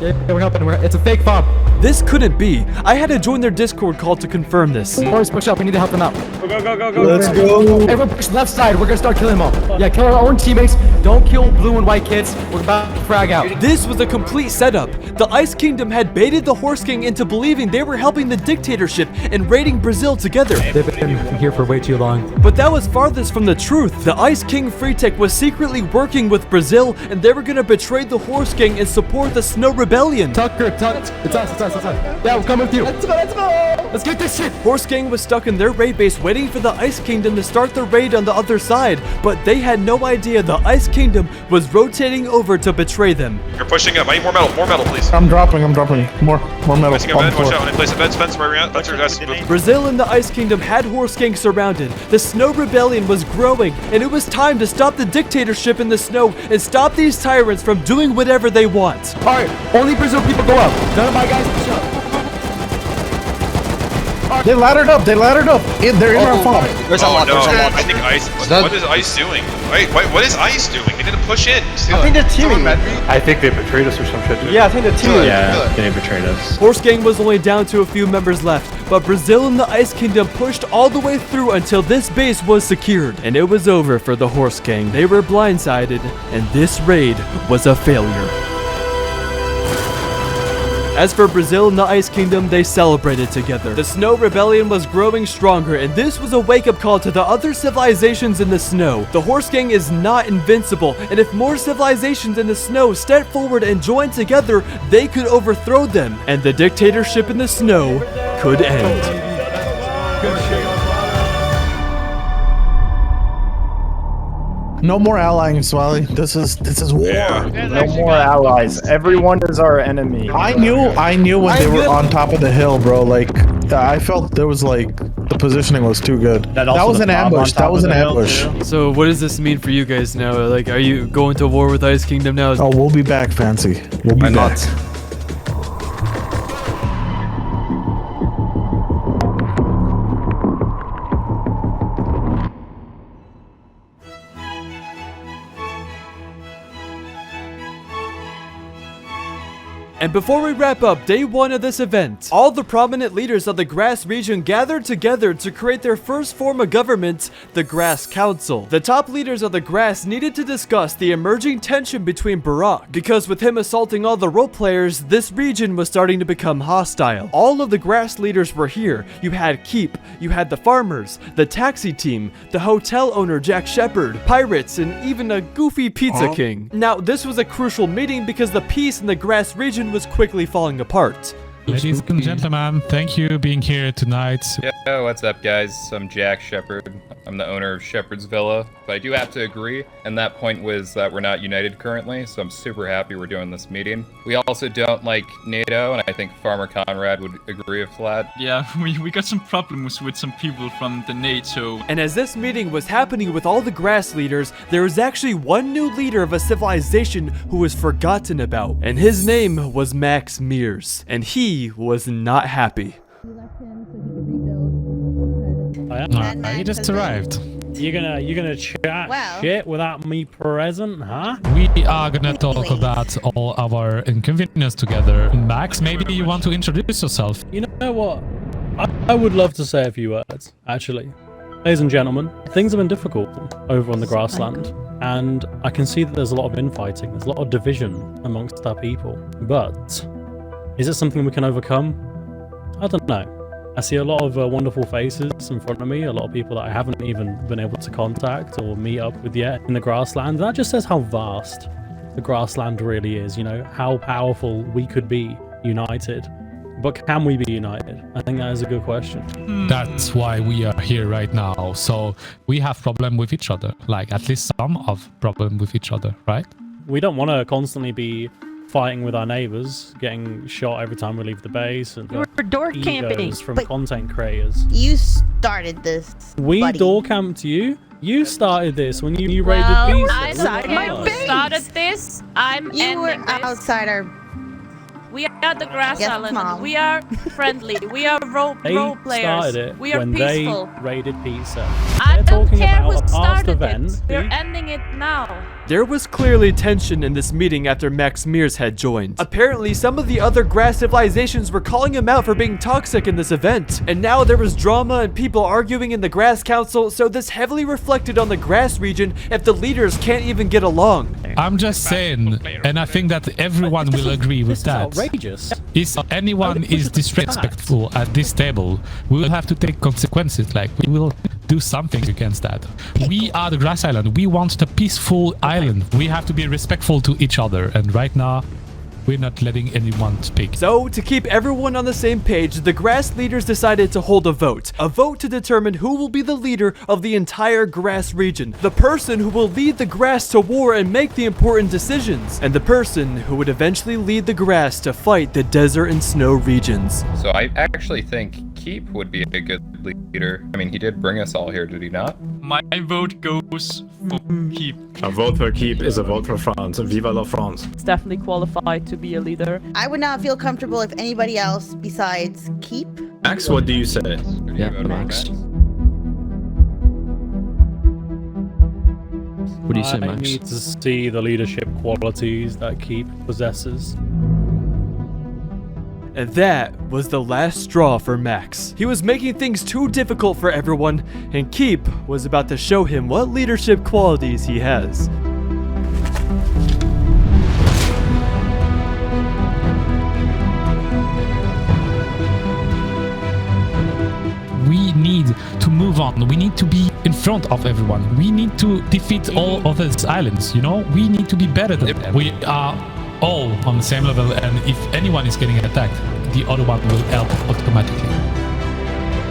K: Yeah, we're helping. It's a fake fob.
A: This couldn't be. I had to join their Discord call to confirm this.
V: Boys, push up. We need to help them out.
U: Go.
V: Let's go. Everyone push left side. We're gonna start killing them all. Yeah, kill our own teammates. Don't kill blue and white kids. We're about to frag out.
A: This was a complete setup. The Ice Kingdom had baited the Horse King into believing they were helping the dictatorship and raiding Brazil together.
K: They've been here for way too long.
A: But that was farthest from the truth. The Ice King Freetech was secretly working with Brazil, and they were gonna betray the Horse King and support the Snow Rebellion.
V: Tucker, it's us. Yeah, we'll come with you. Let's go. Let's get this shit.
A: Horse Gang was stuck in their raid base waiting for the Ice Kingdom to start the raid on the other side, but they had no idea the Ice Kingdom was rotating over to betray them.
H: You're pushing up. I need more metal, please.
N: I'm dropping. More metal.
H: Placing a bed, watch out. I place a bed, fence where we're at. That's your guys.
A: Brazil and the Ice Kingdom had Horse Gang surrounded. The Snow Rebellion was growing, and it was time to stop the dictatorship in the snow and stop these tyrants from doing whatever they want.
V: Alright, only Brazil people go up. None of my guys push up.
N: They laddered up. They're in our farm.
H: There's a lot. I think Ice. What is Ice doing? Wait, what is Ice doing? They didn't push in.
U: I think they're teaming, man. I think they betrayed us or some shit. Yeah, I think they're teaming.
M: Yeah, they betrayed us.
A: Horse Gang was only down to a few members left, but Brazil and the Ice Kingdom pushed all the way through until this base was secured, and it was over for the Horse Gang. They were blindsided, and this raid was a failure. As for Brazil and the Ice Kingdom, they celebrated together. The Snow Rebellion was growing stronger, and this was a wake-up call to the other civilizations in the snow. The Horse Gang is not invincible, and if more civilizations in the snow step forward and join together, they could overthrow them, and the dictatorship in the snow could end.
N: No more allying, Swally. This is war.
U: No more allies. Everyone is our enemy.
N: I knew when they were on top of the hill, bro. Like, I felt there was like the positioning was too good. That was an ambush. That was an ambush.
A: So what does this mean for you guys now? Like, are you going to war with Ice Kingdom now?
N: Oh, we'll be back, Fancy. We'll be back.
A: And before we wrap up day 1 of this event, all the prominent leaders of the Grass region gathered together to create their first form of government, the Grass Council. The top leaders of the Grass needed to discuss the emerging tension between Barack, because with him assaulting all the role players, this region was starting to become hostile. All of the Grass leaders were here. You had Keep, you had the farmers, the taxi team, the hotel owner Jack Shepard, pirates, and even a goofy pizza king. Now, this was a crucial meeting because the peace in the Grass region was quickly falling apart.
E: Ladies and gentlemen, thank you being here tonight.
O: Yo, what's up, guys? I'm Jack Shepard. I'm the owner of Shepard's Villa, but I do have to agree, and that point was that we're not united currently, so I'm super happy we're doing this meeting. We also don't like NATO, and I think Farmer Conrad would agree with that.
L: Yeah, we got some problems with some people from the NATO.
A: And as this meeting was happening with all the Grass leaders, there was actually one new leader of a civilization who was forgotten about, and his name was Max Mears, and he was not happy.
E: He just arrived.
P: You're gonna chat shit without me present, huh?
E: We are gonna talk about all our inconvenience together. Max, maybe you want to introduce yourself.
P: You know what? I would love to say a few words, actually. Ladies and gentlemen, things have been difficult over on the grassland, and I can see that there's a lot of infighting, there's a lot of division amongst our people. But is it something we can overcome? I don't know. I see a lot of wonderful faces in front of me, a lot of people that I haven't even been able to contact or meet up with yet in the grassland. That just says how vast the grassland really is, you know, how powerful we could be united. But can we be united? I think that is a good question.
E: That's why we are here right now. So we have problem with each other, like at least some of problem with each other, right?
P: We don't want to constantly be fighting with our neighbors, getting shot every time we leave the base, and
D: we're door camping
P: from content creators.
D: You started this.
P: We door camped you. You started this when you raided
D: bees.
P: I
D: started this. You were outside our.
R: We are the Grass Island. We are friendly. We are role players.
P: Started it
R: we are
P: when
R: peaceful.
P: they raided pizza.
R: I don't care who
P: about a past
R: started
P: event.
R: it. We're ending it now.
A: There was clearly tension in this meeting after Max Mears had joined. Apparently, some of the other grass civilizations were calling him out for being toxic in this event, and now there was drama and people arguing in the grass council, so this heavily reflected on the grass region if the leaders can't even get along.
E: I'm just saying, and I think that everyone will agree with that.
P: Outrageous.
E: If anyone is disrespectful at this table, we will have to take consequences. Like, we will do something against that. We are the grass island. We want a peaceful island. We have to be respectful to each other, and right now we're not letting anyone speak.
A: So, to keep everyone on the same page, the grass leaders decided to hold a vote to determine who will be the leader of the entire grass region, the person who will lead the grass to war and make the important decisions, and the person who would eventually lead the grass to fight the desert and snow regions.
O: So I actually think Keep would be a good leader. I mean, he did bring us all here, did he not?
L: My vote goes for Keep.
U: A vote for Keep is a vote for France. Viva la France.
R: It's definitely qualified to be a leader.
I: I would not feel comfortable if anybody else besides Keep.
U: Max, what do you say?
O: Yeah, Max.
P: What do you say, Max? I need to see the leadership qualities that Keep possesses.
A: And that was the last straw for Max. He was making things too difficult for everyone, and Keep was about to show him what leadership qualities he has.
E: We need to move on. We need to be in front of everyone. We need to defeat all of these islands, you know? We need to be better than them. We are all on the same level, and if anyone is getting attacked, the other one will help automatically.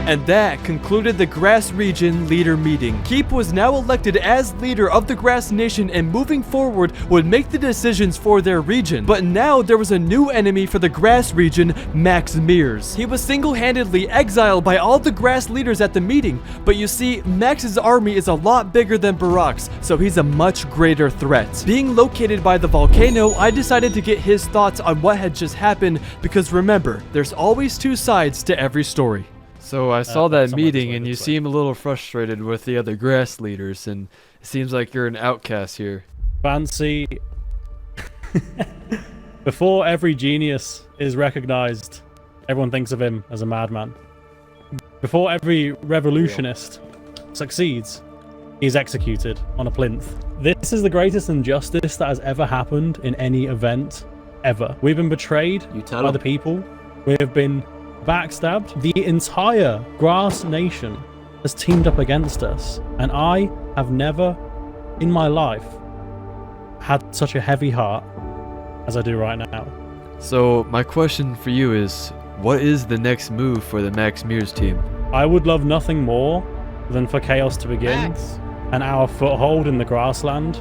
A: And that concluded the Grass Region Leader Meeting. Keep was now elected as leader of the Grass Nation, and moving forward would make the decisions for their region. But now there was a new enemy for the Grass Region, Max Mears. He was single-handedly exiled by all the Grass leaders at the meeting, but you see, Max's army is a lot bigger than Barack's, so he's a much greater threat. Being located by the volcano, I decided to get his thoughts on what had just happened, because remember, there's always two sides to every story.
Q: So I saw that meeting, and you seem a little frustrated with the other grass leaders, and it seems like you're an outcast here.
P: Fancy. Before every genius is recognized, everyone thinks of him as a madman. Before every revolutionist succeeds, he's executed on a plinth. This is the greatest injustice that has ever happened in any event, ever. We've been betrayed by the people. We have been backstabbed. The entire Grass Nation has teamed up against us, and I have never in my life had such a heavy heart as I do right now.
Q: So my question for you is, what is the next move for the Max Mears team?
P: I would love nothing more than for chaos to begin and our foothold in the grassland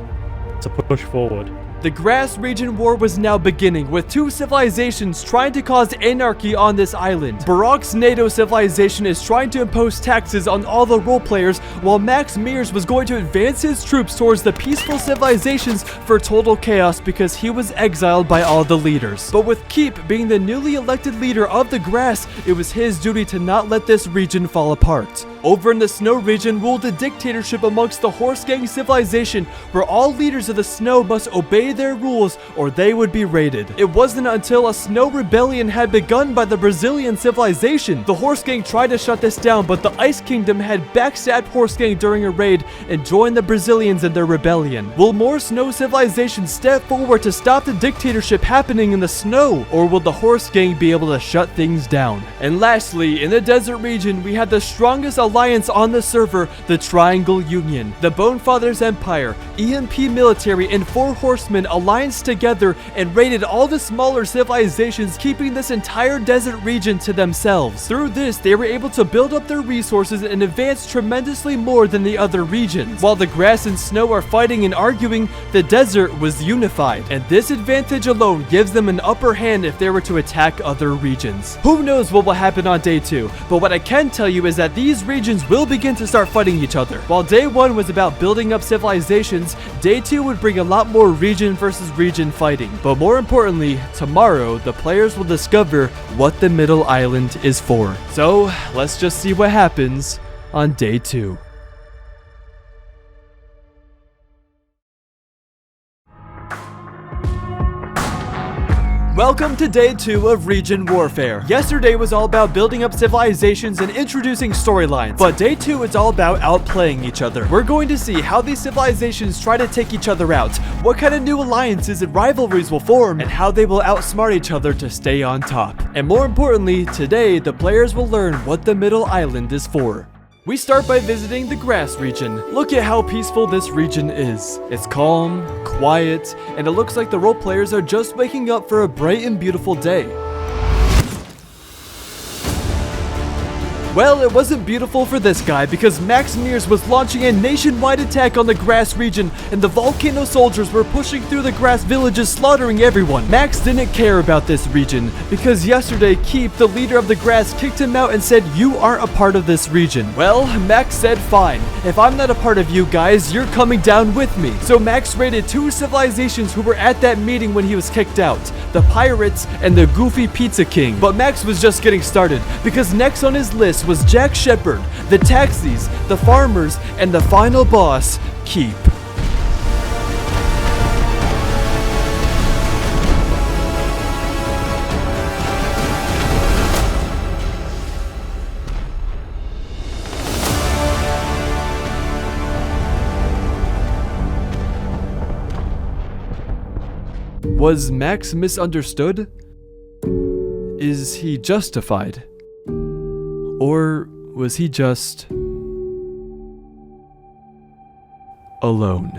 P: to push forward.
A: The Grass Region War was now beginning, with two civilizations trying to cause anarchy on this island. Barack's NATO civilization is trying to impose taxes on all the role players, while Max Mears was going to advance his troops towards the peaceful civilizations for total chaos because he was exiled by all the leaders. But with Keep being the newly elected leader of the Grass, it was his duty to not let this region fall apart. Over in the Snow region ruled a dictatorship amongst the Horse Gang civilization, where all leaders of the Snow must obey their rules or they would be raided. It wasn't until a Snow rebellion had begun by the Brazilian civilization. The Horse Gang tried to shut this down, but the Ice Kingdom had backstabbed Horse Gang during a raid and joined the Brazilians in their rebellion. Will more Snow civilizations step forward to stop the dictatorship happening in the Snow, or will the Horse Gang be able to shut things down? And lastly, in the desert region, we had the strongest alliance on the server, the Triangle Union. The Bonefathers Empire, EMP military, and 4 horsemen allianced together and raided all the smaller civilizations, keeping this entire desert region to themselves. Through this, they were able to build up their resources and advance tremendously more than the other regions. While the Grass and Snow are fighting and arguing, the desert was unified, and this advantage alone gives them an upper hand if they were to attack other regions. Who knows what will happen on day 2, but what I can tell you is that these regions will begin to start fighting each other. While day 1 was about building up civilizations, day 2 would bring a lot more region versus region fighting. But more importantly, tomorrow the players will discover what the Middle Island is for. So let's just see what happens on day 2. Welcome to day 2 of Region Warfare. Yesterday was all about building up civilizations and introducing storylines, but day 2 is all about outplaying each other. We're going to see how these civilizations try to take each other out, what kind of new alliances and rivalries will form, and how they will outsmart each other to stay on top. And more importantly, today the players will learn what the middle island is for. We start by visiting the grass region. Look at how peaceful this region is. It's calm, quiet, and it looks like the role players are just waking up for a bright and beautiful day. Well, it wasn't beautiful for this guy because Max Mears was launching a nationwide attack on the grass region and the volcano soldiers were pushing through the grass villages slaughtering everyone. Max didn't care about this region because yesterday Keep, the leader of the grass, kicked him out and said, "You aren't a part of this region." Well, Max said, "Fine, if I'm not a part of you guys, you're coming down with me." So Max raided 2 civilizations who were at that meeting when he was kicked out, the Pirates and the Goofy Pizza King. But Max was just getting started because next on his list was Jack Shepherd, the taxis, the farmers, and the final boss, Keep. Was Max misunderstood? Is he justified? Or was he just alone?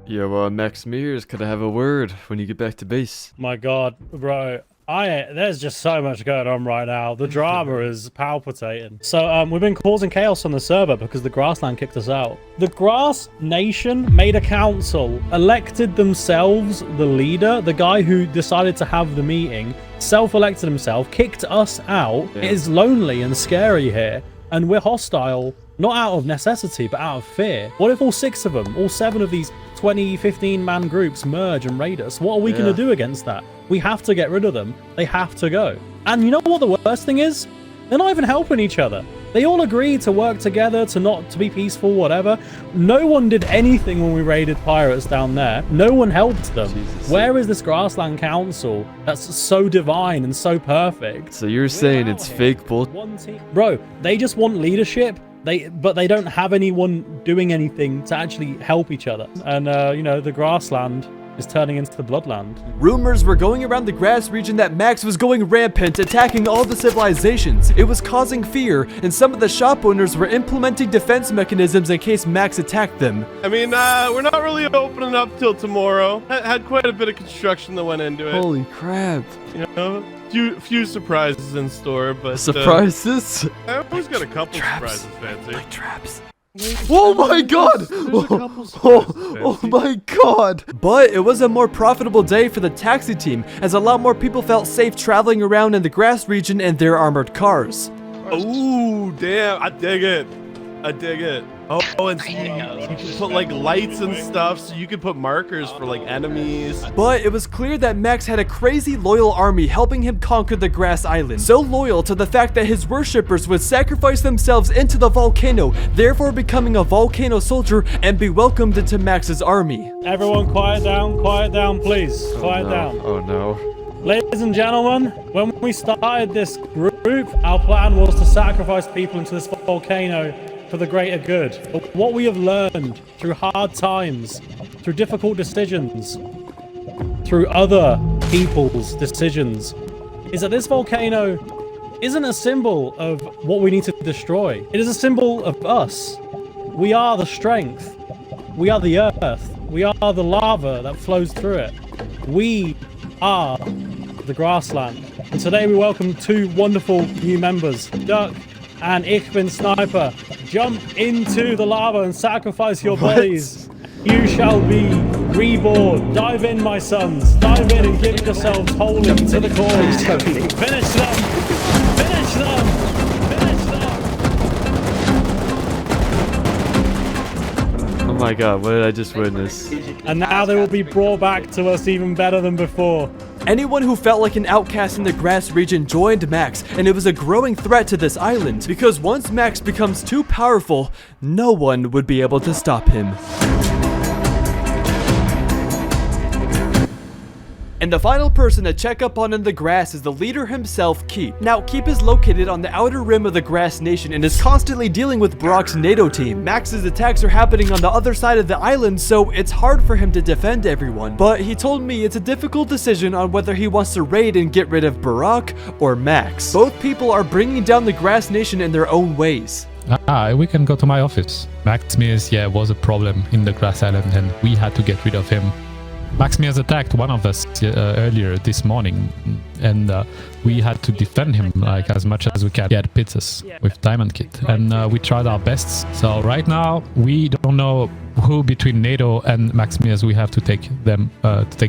A: Yo, Max Mears, could I have a word when you get back to base?
P: My god, bro. There's just so much going on right now. The drama is palpitating. So we've been causing chaos on the server because the Grassland kicked us out. The Grass Nation made a council, elected themselves the leader, the guy who decided to have the meeting, self-elected himself, kicked us out.
A: Yeah.
P: It is lonely and scary here, and we're hostile, not out of necessity, but out of fear. What if all 6 of them, all 7 of these 20, 15-man groups merge and raid us? What are we going to do against that? We have to get rid of them. They have to go. And you know what the worst thing is? They're not even helping each other. They all agreed to work together, to be peaceful, whatever. No one did anything when we raided pirates down there. No one helped them. Jesus. Where is this Grassland Council that's so divine and so perfect?
A: So you're saying it's fake bull?
P: Bro, they just want leadership. But they don't have anyone doing anything to actually help each other. And, you know, the Grassland is turning into the Bloodland.
A: Rumors were going around the grass region that Max was going rampant, attacking all the civilizations. It was causing fear, and some of the shop owners were implementing defense mechanisms in case Max attacked them.
B: I mean, we're not really opening up till tomorrow. Had quite a bit of construction that went into it.
A: Holy crap.
B: You know? Few surprises in store, but
A: surprises?
B: I always got a couple surprises, Fancy.
A: Like traps. Oh my god! Oh my god! But it was a more profitable day for the taxi team, as a lot more people felt safe traveling around in the grass region in their armored cars.
B: Ooh, damn! I dig it. I dig it. Oh, and so you can put like lights and stuff, so you can put markers for like enemies.
A: But it was clear that Max had a crazy loyal army helping him conquer the grass island. So loyal to the fact that his worshippers would sacrifice themselves into the volcano, therefore becoming a volcano soldier and be welcomed into Max's army.
P: Everyone quiet down, please. Quiet down.
A: Oh no.
P: Ladies and gentlemen, when we started this group, our plan was to sacrifice people into this volcano for the greater good. But what we have learned through hard times, through difficult decisions, through other people's decisions, is that this volcano isn't a symbol of what we need to destroy. It is a symbol of us. We are the strength. We are the earth. We are the lava that flows through it. We are the grassland. And today we welcome 2 wonderful new members, Duck and Ich bin Sniper. Jump into the lava and sacrifice your bodies. You shall be reborn. Dive in, my sons. Dive in and give yourselves wholly to the cause. Finish them. Finish them. Finish them.
A: Oh
Q: my god, what did I just witness?
P: And now they will be brought back to us even better than before.
A: Anyone who felt like an outcast in the grass region joined Max, and it was a growing threat to this island, because once Max becomes too powerful, no one would be able to stop him. And the final person to check up on in the grass is the leader himself, Keep. Now, Keep is located on the outer rim of the Grass Nation and is constantly dealing with Brock's NATO team. Max's attacks are happening on the other side of the island, so it's hard for him to defend everyone. But he told me it's a difficult decision on whether he wants to raid and get rid of Brock or Max. Both people are bringing down the Grass Nation in their own ways.
E: We can go to my office. Maximus, was a problem in the Grass Island and we had to get rid of him. Maximus attacked one of us earlier this morning, and we had to defend him like as much as we can. He had pizzas with Diamond Kit, and we tried our best. So right now we don't know who between NATO and Maximus we have to take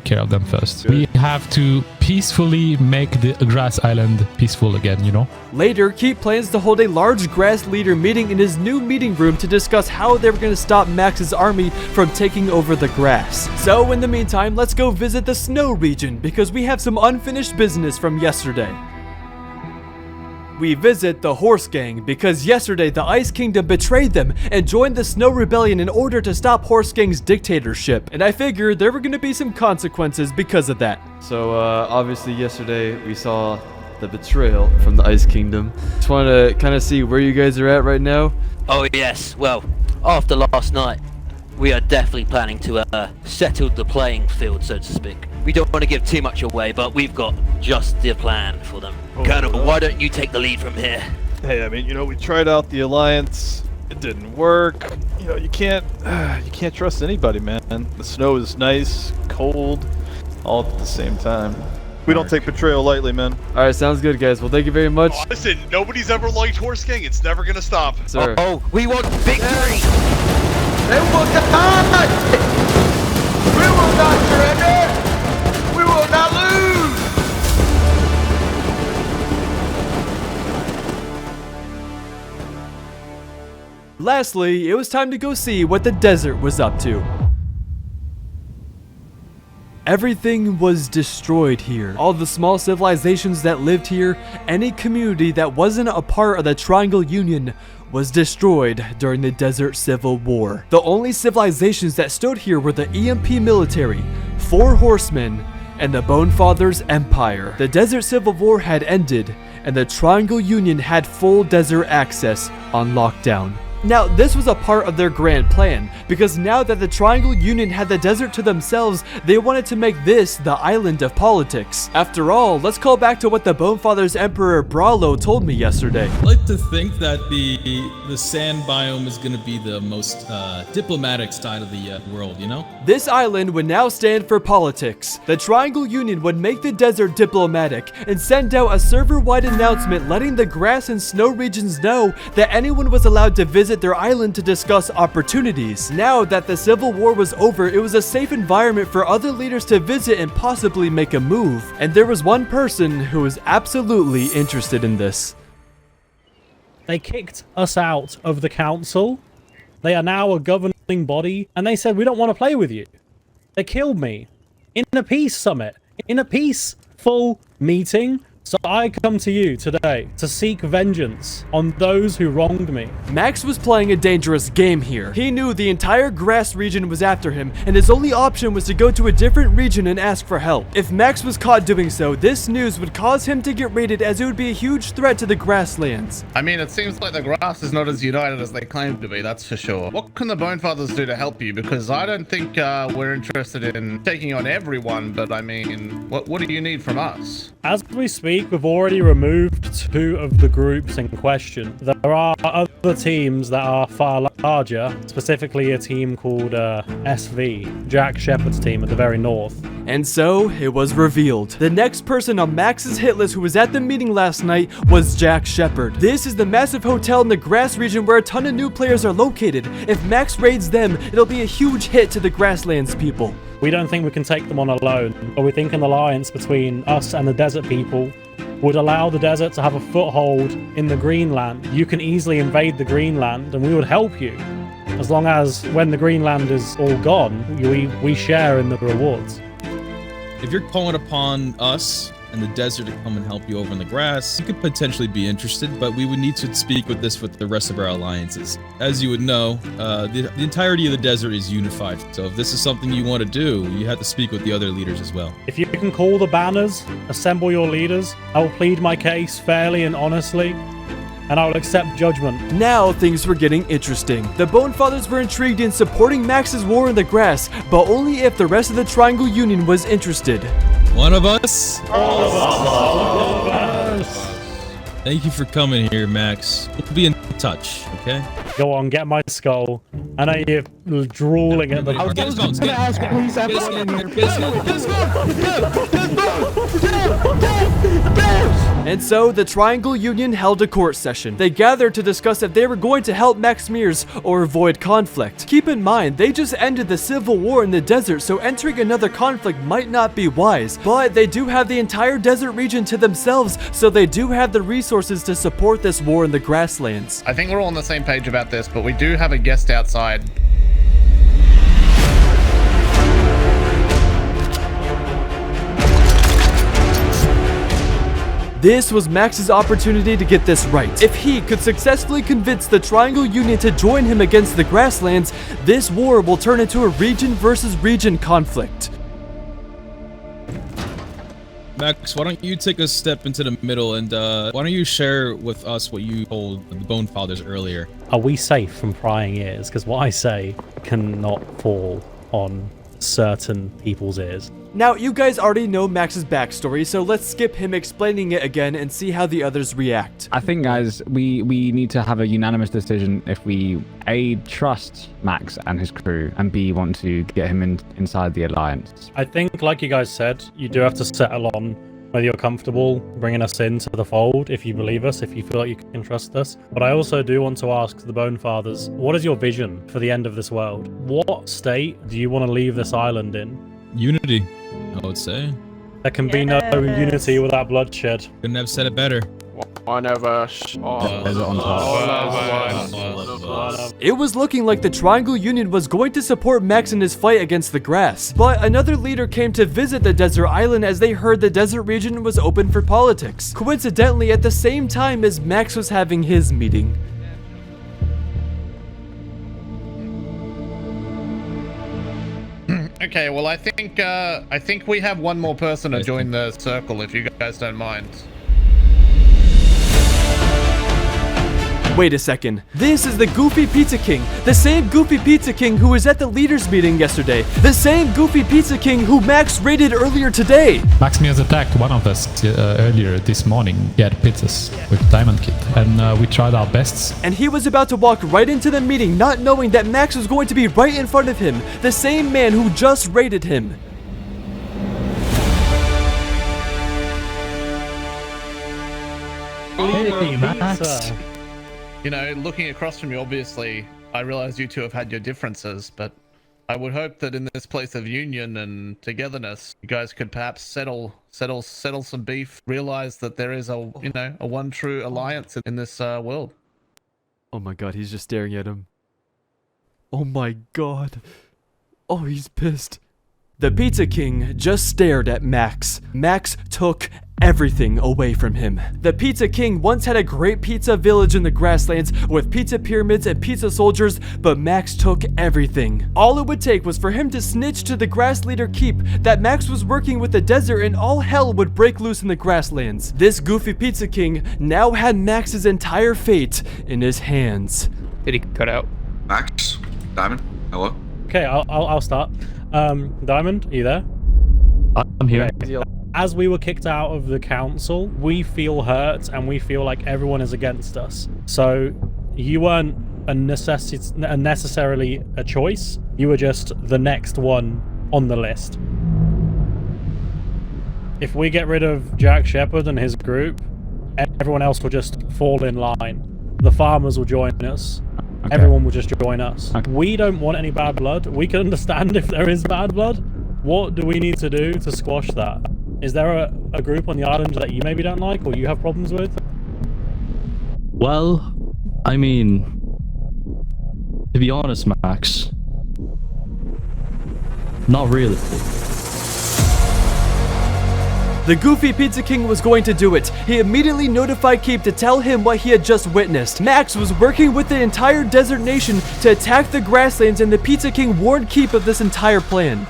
E: care of them first. Good. We have to peacefully make the Grass Island peaceful again, you know?
A: Later, Keep plans to hold a large grass leader meeting in his new meeting room to discuss how they were going to stop Max's army from taking over the grass. So in the meantime, let's go visit the snow region because we have some unfinished business from yesterday. We visit the Horse Gang because yesterday the Ice Kingdom betrayed them and joined the Snow Rebellion in order to stop Horse Gang's dictatorship, and I figured there were going to be some consequences because of that.
Q: So obviously yesterday we saw the betrayal from the Ice Kingdom. Just wanted to kind of see where you guys are at right now.
G: Oh yes, well, after last night, we are definitely planning to settle the playing field, so to speak. We don't want to give too much away, but we've got just the plan for them. Colonel, why don't you take the lead from here?
S: Hey, I mean, we tried out the alliance. It didn't work. You can't trust anybody, man. The snow is nice, cold, all at the same time. We don't take betrayal lightly, man.
Q: All right, sounds good, guys. Well, thank you very much.
T: Oh, listen, nobody's ever liked Horse Gang. It's never gonna stop.
Q: Sir.
G: Oh, we want victory!
X: They will not! We will not surrender! We will not lose!
A: Lastly, it was time to go see what the desert was up to. Everything was destroyed here. All the small civilizations that lived here, any community that wasn't a part of the Triangle Union was destroyed during the Desert Civil War. The only civilizations that stood here were the EMP military, 4 horsemen, and the Bonefather's Empire. The Desert Civil War had ended, and the Triangle Union had full desert access on lockdown. Now, this was a part of their grand plan, because now that the Triangle Union had the desert to themselves, they wanted to make this the island of politics. After all, let's call back to what the Bonefather's Emperor Brawlo told me yesterday.
M: I like to think that the sand biome is going to be the most diplomatic side of the world, you know?
A: This island would now stand for politics. The Triangle Union would make the desert diplomatic and send out a server-wide announcement letting the grass and snow regions know that anyone was allowed to visit their island to discuss opportunities. Now that the Civil War was over, it was a safe environment for other leaders to visit and possibly make a move. And there was one person who was absolutely interested in this.
P: They kicked us out of the council. They are now a governing body, and they said, we don't want to play with you. They killed me in a peace summit, in a peaceful meeting. So I come to you today to seek vengeance on those who wronged me.
A: Max was playing a dangerous game here. He knew the entire grass region was after him, and his only option was to go to a different region and ask for help. If Max was caught doing so, this news would cause him to get raided, as it would be a huge threat to the grasslands.
N: I mean, it seems like the grass is not as united as they claim to be, that's for sure. What can the Bonefathers do to help you? Because I don't think we're interested in taking on everyone, but I mean, what do you need from us?
P: As we speak, we've already removed 2 of the groups in question. There are other teams that are far larger, specifically a team called SV, Jack Shepard's team at the very north.
A: And so, it was revealed. The next person on Max's hit list who was at the meeting last night was Jack Shepard. This is the massive hotel in the grass region where a ton of new players are located. If Max raids them, it'll be a huge hit to the grasslands people.
P: We don't think we can take them on alone, but we think an alliance between us and the desert people would allow the desert to have a foothold in the Greenland. You can easily invade the Greenland, and we would help you. As long as when the Greenland is all gone, we share in the rewards.
M: If you're calling upon us and the desert to come and help you over in the grass, you could potentially be interested, but we would need to speak with the rest of our alliances. As you would know, the entirety of the desert is unified, so if this is something you want to do, you have to speak with the other leaders as well.
P: If you can call the banners, assemble your leaders, I will plead my case fairly and honestly, and I will accept judgment.
A: Now things were getting interesting. The Bonefathers were intrigued in supporting Max's war in the grass, but only if the rest of the Triangle Union was interested.
M: One of us?
P: All of us.
M: Thank you for coming here, Max. We'll be in touch, okay?
P: Go on, get my skull. I know you're drooling at the...
M: I was going to ask, please,
A: And so, the Triangle Union held a court session. They gathered to discuss if they were going to help Max Mears or avoid conflict. Keep in mind, they just ended the civil war in the desert, so entering another conflict might not be wise. But they do have the entire desert region to themselves, so they do have the resources to support this war in the grasslands.
N: I think we're all on the same page about this, but we do have a guest outside.
A: This was Max's opportunity to get this right. If he could successfully convince the Triangle Union to join him against the grasslands, this war will turn into a region versus region conflict.
M: Max, why don't you take a step into the middle and why don't you share with us what you told the Bonefathers earlier?
P: Are we safe from prying ears? Because what I say cannot fall on certain people's ears.
A: Now, you guys already know Max's backstory, so let's skip him explaining it again and see how the others react.
V: I think, guys, we need to have a unanimous decision if we A, trust Max and his crew, and B, want to get him inside the Alliance.
P: I think, like you guys said, you do have to settle on whether you're comfortable bringing us into the fold, if you believe us, if you feel like you can trust us. But I also do want to ask the Bonefathers, what is your vision for the end of this world? What state do you want to leave this island in?
M: Unity, I would say.
P: There can be no unity without bloodshed.
M: Couldn't have said it better.
C: One of us.
A: It was looking like the Triangle Union was going to support Max in his fight against the grass, but another leader came to visit the desert island as they heard the desert region was open for politics, coincidentally at the same time as Max was having his meeting.
N: Okay, well, I think we have one more person to join the circle, if you guys don't mind.
A: Wait a second. This is the Goofy Pizza King. The same Goofy Pizza King who was at the leaders meeting yesterday. The same Goofy Pizza King who Max raided earlier today.
E: Max Mears attacked one of us earlier this morning. He had pizzas with Diamond Kit, and we tried our best.
A: And he was about to walk right into the meeting, not knowing that Max was going to be right in front of him. The same man who just raided him.
P: Hey, Max.
N: You know, looking across from you, obviously, I realize you two have had your differences, but I would hope that in this place of union and togetherness, you guys could perhaps settle some beef, realize that there is a one true alliance in this world.
Q: Oh my god, he's just staring at him. Oh my god. Oh, he's pissed.
A: The Pizza King just stared at Max. Max took everything away from him. The Pizza King once had a great pizza village in the grasslands with pizza pyramids and pizza soldiers, but Max took everything. All it would take was for him to snitch to the grass leader Keep that Max was working with the desert and all hell would break loose in the grasslands. This goofy Pizza King now had Max's entire fate in his hands.
C: Did he cut out?
F: Max? Diamond? Hello?
P: Okay, I'll start. Diamond, are you there?
V: I'm here.
P: Okay. As we were kicked out of the council, we feel hurt and we feel like everyone is against us. So you weren't necessarily a choice. You were just the next one on the list. If we get rid of Jack Shepherd and his group, everyone else will just fall in line. The farmers will join us. Okay. Everyone will just join us. Okay. We don't want any bad blood. We can understand if there is bad blood. What do we need to do to squash that? Is there a group on the island that you maybe don't like or you have problems with?
J: Well, I mean,
H: To be honest, Max, not really.
A: The goofy Pizza King was going to do it. He immediately notified Keep to tell him what he had just witnessed. Max was working with the entire desert nation to attack the grasslands, and the Pizza King warned Keep of this entire plan.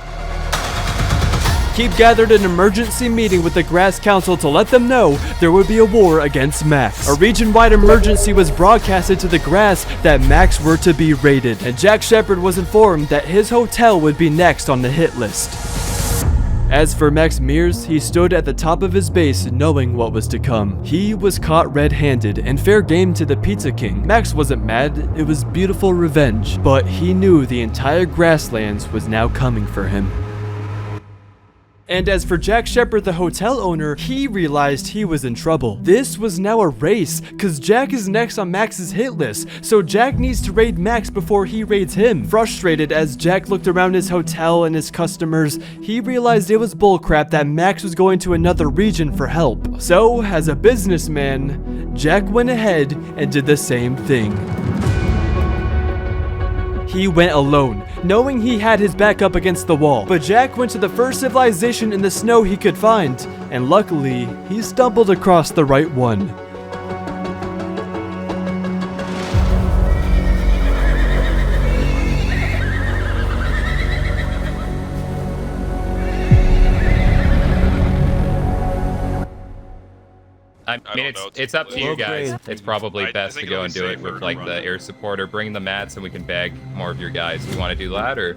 A: Keep gathered an emergency meeting with the Grass Council to let them know there would be a war against Max. A region-wide emergency was broadcasted to the Grass that Max were to be raided, and Jack Shepherd was informed that his hotel would be next on the hit list. As for Max Mears, he stood at the top of his base knowing what was to come. He was caught red-handed and fair game to the Pizza King. Max wasn't mad, it was beautiful revenge, but he knew the entire grasslands was now coming for him. And as for Jack Shepherd, the hotel owner, he realized he was in trouble. This was now a race, cause Jack is next on Max's hit list, so Jack needs to raid Max before he raids him. Frustrated as Jack looked around his hotel and his customers, he realized it was bullcrap that Max was going to another region for help. So, as a businessman, Jack went ahead and did the same thing. He went alone, knowing he had his back up against the wall. But Jack went to the first civilization in the snow he could find, and luckily, he stumbled across the right one.
O: I mean, it's up to you guys. It's probably best to go and do it with like the air support, or bring the mats and we can bag more of your guys. Do you want to do that, or?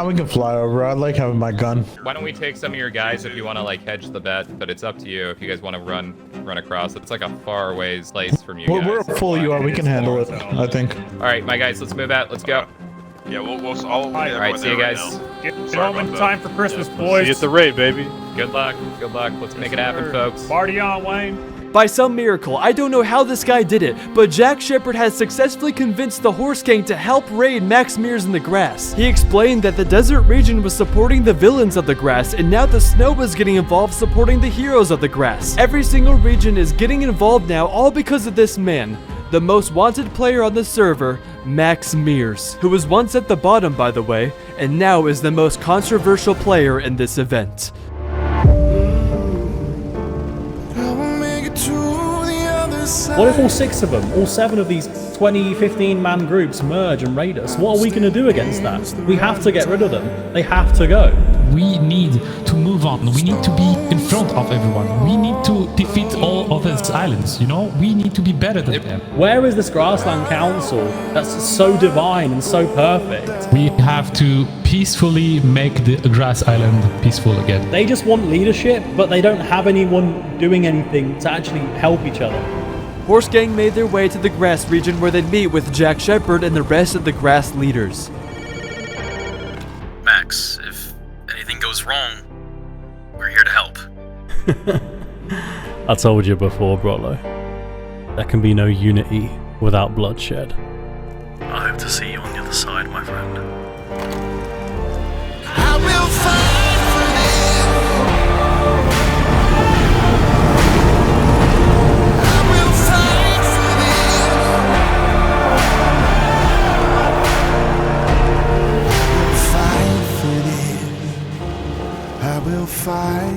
J: We can fly over. I like having my gun.
O: Why don't we take some of your guys if you want to like hedge the bet, but it's up to you if you guys want to run across. It's like a far ways place from you guys.
J: We're full UR. We can handle it, I think.
O: All right, my guys, let's move out. Let's go.
T: Yeah, we'll
O: all right, see you guys.
K: Get home in time for Christmas, boys.
S: See you at the raid, baby.
O: Good luck. Good luck. Let's make it happen, folks.
K: Party on, Wayne.
A: By some miracle, I don't know how this guy did it, but Jack Shepherd has successfully convinced the Horse Gang to help raid Max Mears in the Grass. He explained that the desert region was supporting the villains of the Grass, and now the snow was getting involved supporting the heroes of the Grass. Every single region is getting involved now, all because of this man, the most wanted player on the server, Max Mears, who was once at the bottom, by the way, and now is the most controversial player in this event.
P: What if all 6 of them, all 7 of these 20, 15-man groups merge and raid us? What are we going to do against that? We have to get rid of them. They have to go.
E: We need to move on. We need to be in front of everyone. We need to defeat all of these islands, you know? We need to be better than them.
P: Where is this Grassland Council that's so divine and so perfect?
E: We have to peacefully make the Grass Island peaceful again.
P: They just want leadership, but they don't have anyone doing anything to actually help each other.
A: Horse Gang made their way to the Grass region where they'd meet with Jack Shepherd and the rest of the Grass leaders.
W: Max, if anything goes wrong, we're here to help.
P: I told you before, Brolo. There can be no unity without bloodshed.
W: I hope to see you on the other side, my friend.
Y: I will fight for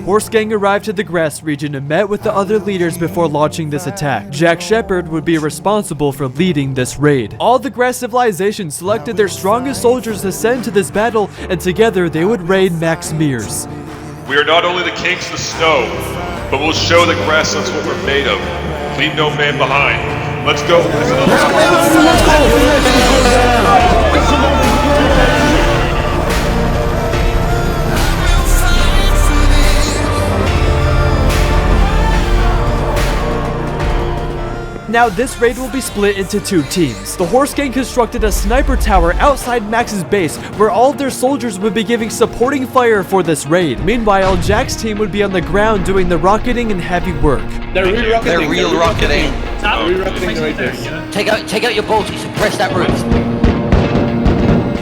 A: Horse Gang arrived to the Grass region and met with the other leaders before launching this attack. Jack Shepherd would be responsible for leading this raid. All the Grass civilizations selected their strongest soldiers to send to this battle, and together they would raid Max Mears.
T: We are not only the kings of the snow, but we'll show the grasslands what we're made of. Leave no man behind. Let's go.
A: Now this raid will be split into 2 teams. The Horse Gang constructed a sniper tower outside Max's base where all of their soldiers would be giving supporting fire for this raid. Meanwhile, Jack's team would be on the ground doing the rocketing and heavy work.
X: They're re-rocketing.
G: They're real rocketing.
X: Re-rocketing right there.
G: Take out your bolts and press that roof.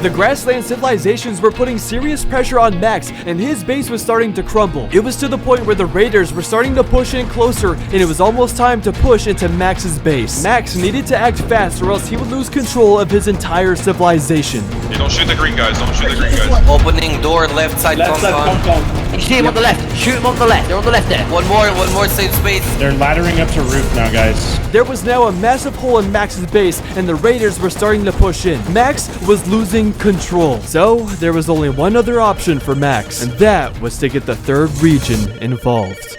A: The grassland civilizations were putting serious pressure on Max, and his base was starting to crumble. It was to the point where the raiders were starting to push in closer, and it was almost time to push into Max's base. Max needed to act fast or else he would lose control of his entire civilization.
T: You don't shoot the green guys, don't shoot the green guys.
D: Opening door, left side, compound.
G: You see him on the left. Shoot him on the left. They're on the left there.
D: One more safe space.
K: They're laddering up to roof now, guys.
A: There was now a massive hole in Max's base, and the raiders were starting to push in. Max was losing control. So, there was only one other option for Max, and that was to get the third region involved.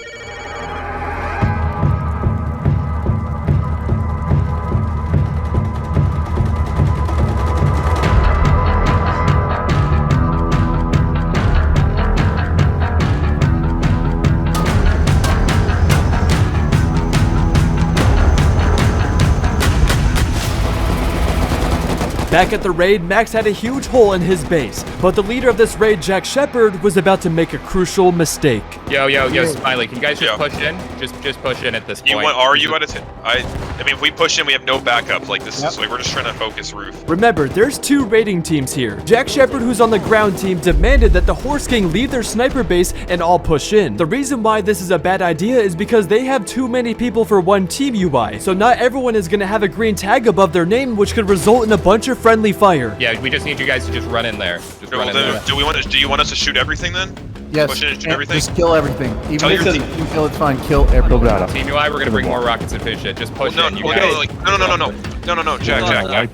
A: Back at the raid, Max had a huge hole in his base, but the leader of this raid, Jack Shepard, was about to make a crucial mistake.
O: Yo, Smiley, can you guys just push in? Just push in at this point.
T: Are you at a I mean, if we push in, we have no backup. Like, this is like, we're just trying to focus roof.
A: Remember, there's two raiding teams here. Jack Shepard, who's on the ground team, demanded that the Horse King leave their sniper base and all push in. The reason why this is a bad idea is because they have too many people for one team UI, so not everyone is gonna have a green tag above their name, which could result in a bunch of friendly fire.
O: Yeah, we just need you guys to just run in there. Just run in there.
T: Do you want us to shoot everything then?
I: Yes.
T: Push in and shoot everything?
I: Just kill everything. Even
T: Tell
I: if
T: your
I: you kill it's fine. Kill everything.
O: Team UI, we're gonna bring more rockets and finish it. Just push in, you guys.
T: No, Jack.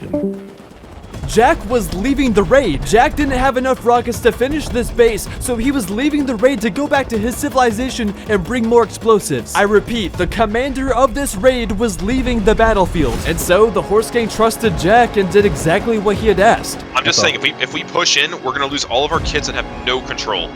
A: Jack was leaving the raid. Jack didn't have enough rockets to finish this base, so he was leaving the raid to go back to his civilization and bring more explosives. I repeat, the commander of this raid was leaving the battlefield, and so the Horse King trusted Jack and did exactly what he had asked.
T: I'm just saying, if we push in, we're gonna lose all of our kids and have no control.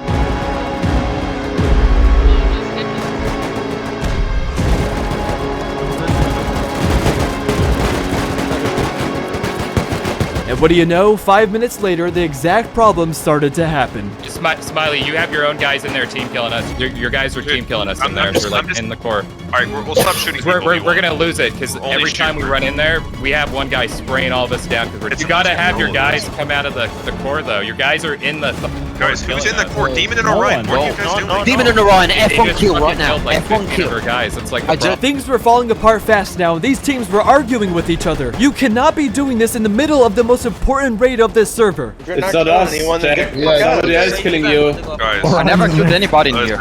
A: And what do you know? 5 minutes later, the exact problem started to happen.
O: Just Smiley, you have your own guys in there team killing us. Your guys are team killing us in there. We're like in the core.
T: Alright, we'll stop shooting.
O: We're gonna lose it because every time we run in there, we have one guy spraying all of us down. You gotta have your guys come out of the core though. Your guys are in the
T: guys. Who's in the core? Demon and Orion. What are you guys doing?
G: Demon and Orion. F1 kill right now. F1 kill.
O: Guys, it's like
A: things were falling apart fast now. These teams were arguing with each other. You cannot be doing this in the middle of the most important raid of this server.
K: It's not us. Somebody else killing you.
T: Guys.
D: I never killed anybody in here.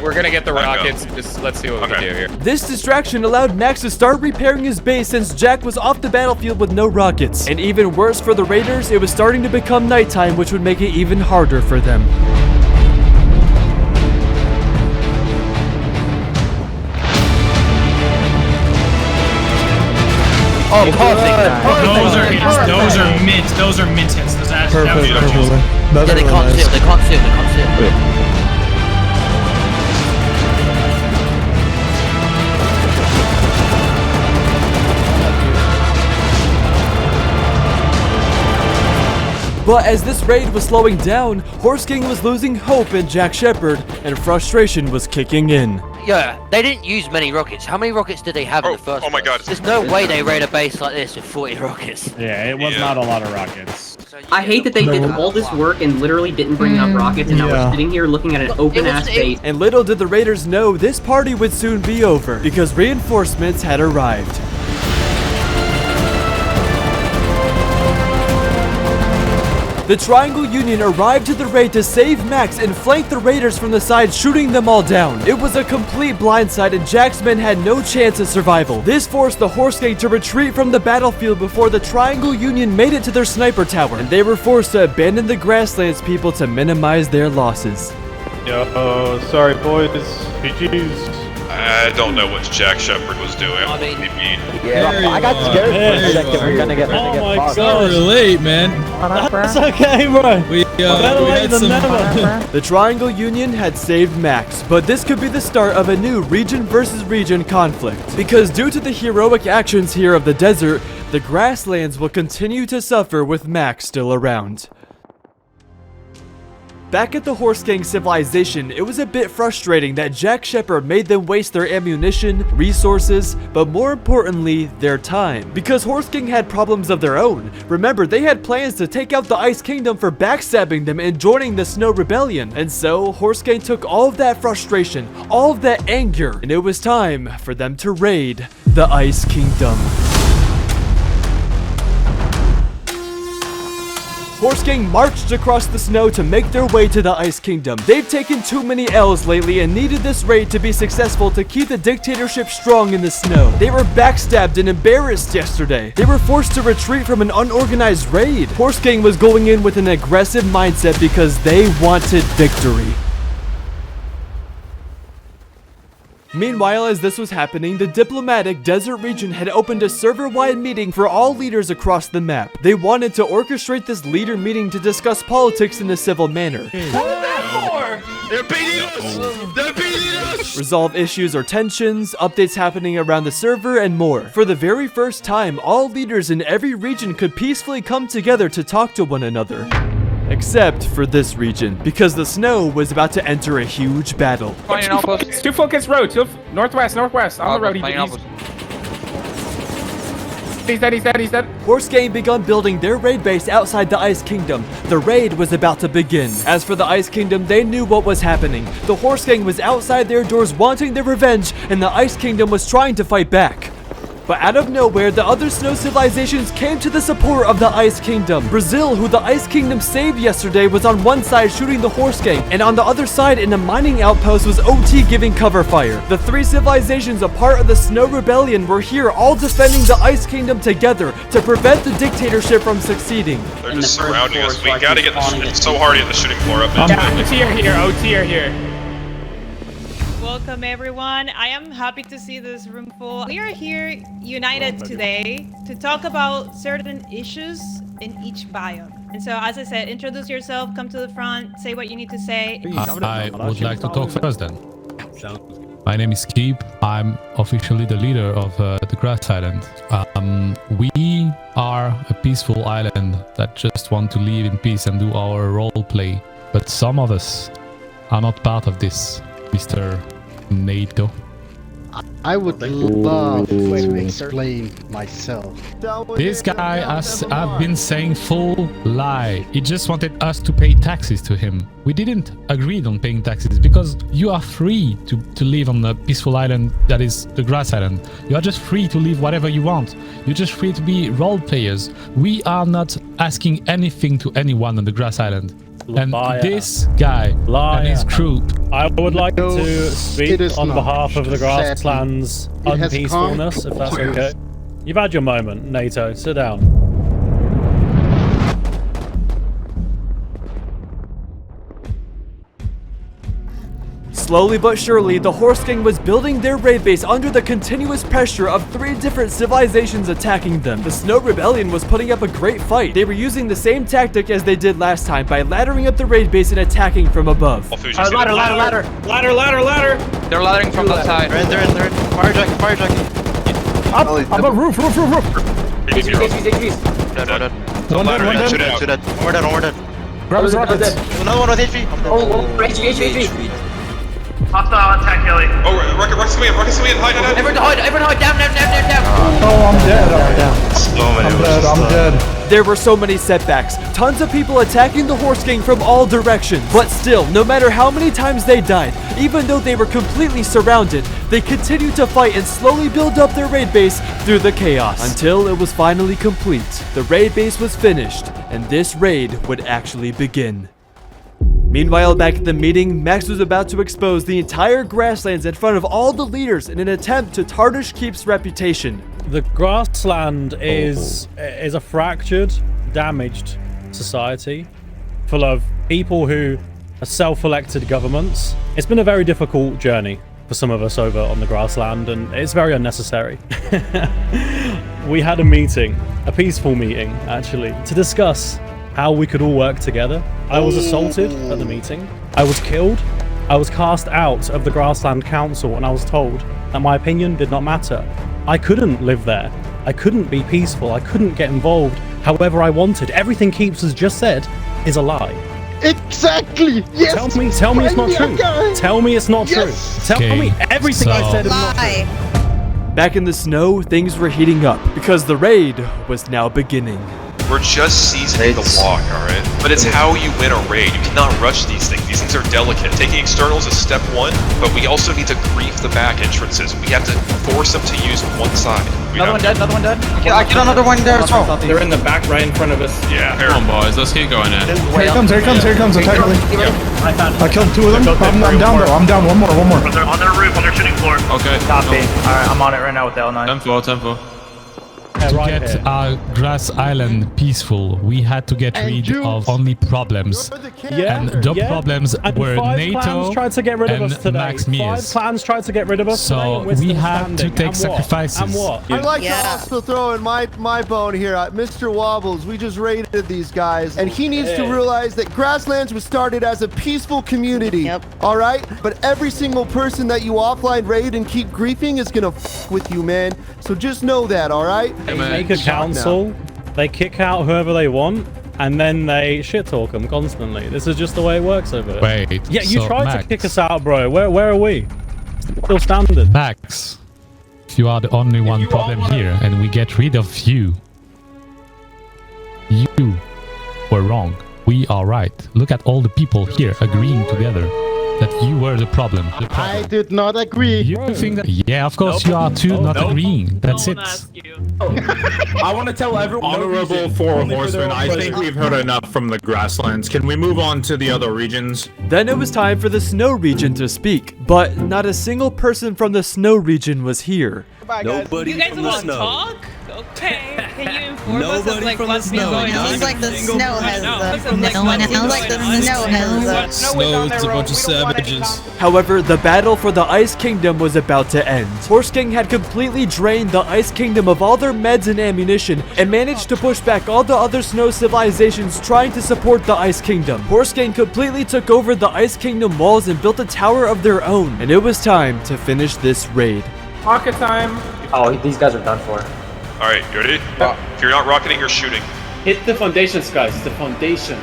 O: We're gonna get the rockets. Just let's see what we can do here.
A: This distraction allowed Max to start repairing his base since Jack was off the battlefield with no rockets. And even worse for the raiders, it was starting to become nighttime, which would make it even harder for them.
G: Oh, perfect.
K: Those are mint. Those are mint hits. Those actually.
G: Yeah, they can't see it. They can't see it. They can't see it.
A: But as this raid was slowing down, Horse King was losing hope in Jack Shepard, and frustration was kicking in.
G: Yeah, they didn't use many rockets. How many rockets did they have in the first
T: Oh my god.
G: There's no way they raid a base like this with 40 rockets.
K: Yeah, it was not a lot of rockets.
D: I hate that they did all this work and literally didn't bring enough rockets, and now we're sitting here looking at an open-ass base.
A: And little did the raiders know this party would soon be over, because reinforcements had arrived. The Triangle Union arrived to the raid to save Max and flank the raiders from the side, shooting them all down. It was a complete blindside and Jack's men had no chance of survival. This forced the Horse King to retreat from the battlefield before the Triangle Union made it to their sniper tower, and they were forced to abandon the Grasslands people to minimize their losses.
S: Yo, sorry boys, GG's.
T: I don't know what Jack Shepard was doing.
I: I got scared for a second. We're gonna get
M: So late, man.
P: That's okay, bro.
M: We had some.
A: The Triangle Union had saved Max, but this could be the start of a new region versus region conflict. Because due to the heroic actions here of the desert, the Grasslands will continue to suffer with Max still around. Back at the Horse Gang civilization, it was a bit frustrating that Jack Shepherd made them waste their ammunition, resources, but more importantly, their time. Because Horse Gang had problems of their own. Remember, they had plans to take out the Ice Kingdom for backstabbing them and joining the Snow Rebellion. And so, Horse Gang took all of that frustration, all of that anger, and it was time for them to raid the Ice Kingdom. Horse Gang marched across the snow to make their way to the Ice Kingdom. They've taken too many L's lately and needed this raid to be successful to keep the dictatorship strong in the snow. They were backstabbed and embarrassed yesterday. They were forced to retreat from an unorganized raid. Horse Gang was going in with an aggressive mindset because they wanted victory. Meanwhile, as this was happening, the diplomatic desert region had opened a server-wide meeting for all leaders across the map. They wanted to orchestrate this leader meeting to discuss politics in a civil manner.
Y: They're beating us! They're beating us!
A: Resolve issues or tensions, updates happening around the server, and more. For the very first time, all leaders in every region could peacefully come together to talk to one another. Except for this region, because the snow was about to enter a huge battle.
C: Two focus road, northwest, on the road. He's dead.
A: Horse Gang begun building their raid base outside the Ice Kingdom. The raid was about to begin. As for the Ice Kingdom, they knew what was happening. The Horse Gang was outside their doors wanting their revenge, and the Ice Kingdom was trying to fight back. But out of nowhere, the other snow civilizations came to the support of the Ice Kingdom. Brazil, who the Ice Kingdom saved yesterday, was on one side shooting the Horse Gang, and on the other side in a mining outpost was OT giving cover fire. The three civilizations a part of the Snow Rebellion were here all defending the Ice Kingdom together to prevent the dictatorship from succeeding.
T: They're just surrounding us. We gotta get it's so hard to get the shooting floor up.
C: OT are here.
B: Welcome everyone. I am happy to see this room full. We are here united today to talk about certain issues in each biome. And so, as I said, introduce yourself, come to the front, say what you need to say.
E: I would like to talk first then. My name is Keep. I'm officially the leader of the Grass Island. We are a peaceful island that just want to live in peace and do our role play. But some of us are not part of this, Mr. NATO.
L: I would love to explain myself.
E: This guy, as I've been saying, full lie. He just wanted us to pay taxes to him. We didn't agree on paying taxes because you are free to live on a peaceful island that is the Grass Island. You are just free to live whatever you want. You're just free to be role players. We are not asking anything to anyone on the Grass Island. And this guy and his crew.
P: I would like to speak on behalf of the Grasslands unpeacefulness, if that's okay. You've had your moment, NATO. Sit down.
A: Slowly but surely, the Horse Gang was building their raid base under the continuous pressure of three different civilizations attacking them. The Snow Rebellion was putting up a great fight. They were using the same tactic as they did last time by laddering up the raid base and attacking from above.
C: Ladder.
N: They're laddering from the side.
L: They're in. Fire jacket.
P: Up a roof.
N: Dead.
L: One dead.
P: Grab his rockets.
L: Another one with HP.
B: HP.
T: Hostile attack heli. Oh, rocket's coming in. Hide.
N: Everyone hide. Down.
J: Oh, I'm dead. I'm dead.
A: There were so many setbacks, tons of people attacking the Horse Gang from all directions. But still, no matter how many times they died, even though they were completely surrounded, they continued to fight and slowly build up their raid base through the chaos. Until it was finally complete. The raid base was finished, and this raid would actually begin. Meanwhile, back at the meeting, Max was about to expose the entire grasslands in front of all the leaders in an attempt to tarnish Keep's reputation.
P: The grassland is a fractured, damaged society full of people who are self-elected governments. It's been a very difficult journey for some of us over on the grassland, and it's very unnecessary. We had a meeting, a peaceful meeting, actually, to discuss how we could all work together. I was assaulted at the meeting. I was killed. I was cast out of the Grassland Council, and I was told that my opinion did not matter. I couldn't live there. I couldn't be peaceful. I couldn't get involved however I wanted. Everything Keeps has just said is a lie.
L: Exactly. Yes.
P: Tell me it's not true. Tell me it's not true. Tell me everything I said is not true.
A: Back in the snow, things were heating up because the raid was now beginning.
T: We're just seasoning the log, alright? But it's how you win a raid. You cannot rush these things. These things are delicate. Taking externals is step one, but we also need to grief the back entrances. We have to force them to use one side.
N: Another one dead, another one dead.
L: I get another one there as well.
K: They're in the back right in front of us.
T: Yeah.
N: Come on, boys. Let's keep going in.
J: Here he comes, attack me. I killed 2 of them. I'm down though, I'm down, one more.
K: They're on their roof, on their shooting floor.
N: Okay.
K: Copy. Alright, I'm on it right now with the L9.
N: 10-4.
E: To get our grass island peaceful, we had to get rid of only problems. And the problems were NATO
P: clans tried to get rid of
E: and
P: us today.
E: Max Mears.
P: 5 clans tried to get rid of us
E: So
P: today, and we're
E: we
P: still
E: had to
P: standing.
E: take
P: And
E: sacrifices.
P: And what?
F: I'd like to also throw in my bone here. Mr. Wobbles, we just raided these guys, and he needs to realize that Grasslands was started as a peaceful community. All right? But every single person that you offline raid and keep griefing is gonna f with you, man. So just know that, all right?
P: They make a council, they kick out whoever they want, and then they shit talk them constantly. This is just the way it works over there.
E: Wait,
P: Yeah, you
E: so
P: tried
E: Max,
P: to kick us out, bro. Where are we? Still standing.
E: Max, you are the only one problem here, and we get rid of you. You were wrong. We are right. Look at all the people here agreeing together that you were the problem.
L: I did not agree.
E: You think that? Yeah, of course you are too, not agreeing. That's it.
K: I want to tell everyone.
Q: Honorable Four Horsemen, I think we've heard enough from the grasslands. Can we move on to the other regions?
A: Then it was time for the snow region to speak, but not a single person from the snow region was here.
B: Nobody you guys want to talk? Okay. Can you inform us of like what's been going on?
R: Sounds like the snow has
M: Snow is a bunch of savages.
A: However, the battle for the Ice Kingdom was about to end. Horse King had completely drained the Ice Kingdom of all their meds and ammunition and managed to push back all the other snow civilizations trying to support the Ice Kingdom. Horse King completely took over the Ice Kingdom walls and built a tower of their own, and it was time to finish this raid.
C: Pocket time.
I: Oh, these guys are done for.
T: Alright, you ready? If you're not rocketing, you're shooting.
K: Hit the foundations, guys. The foundation.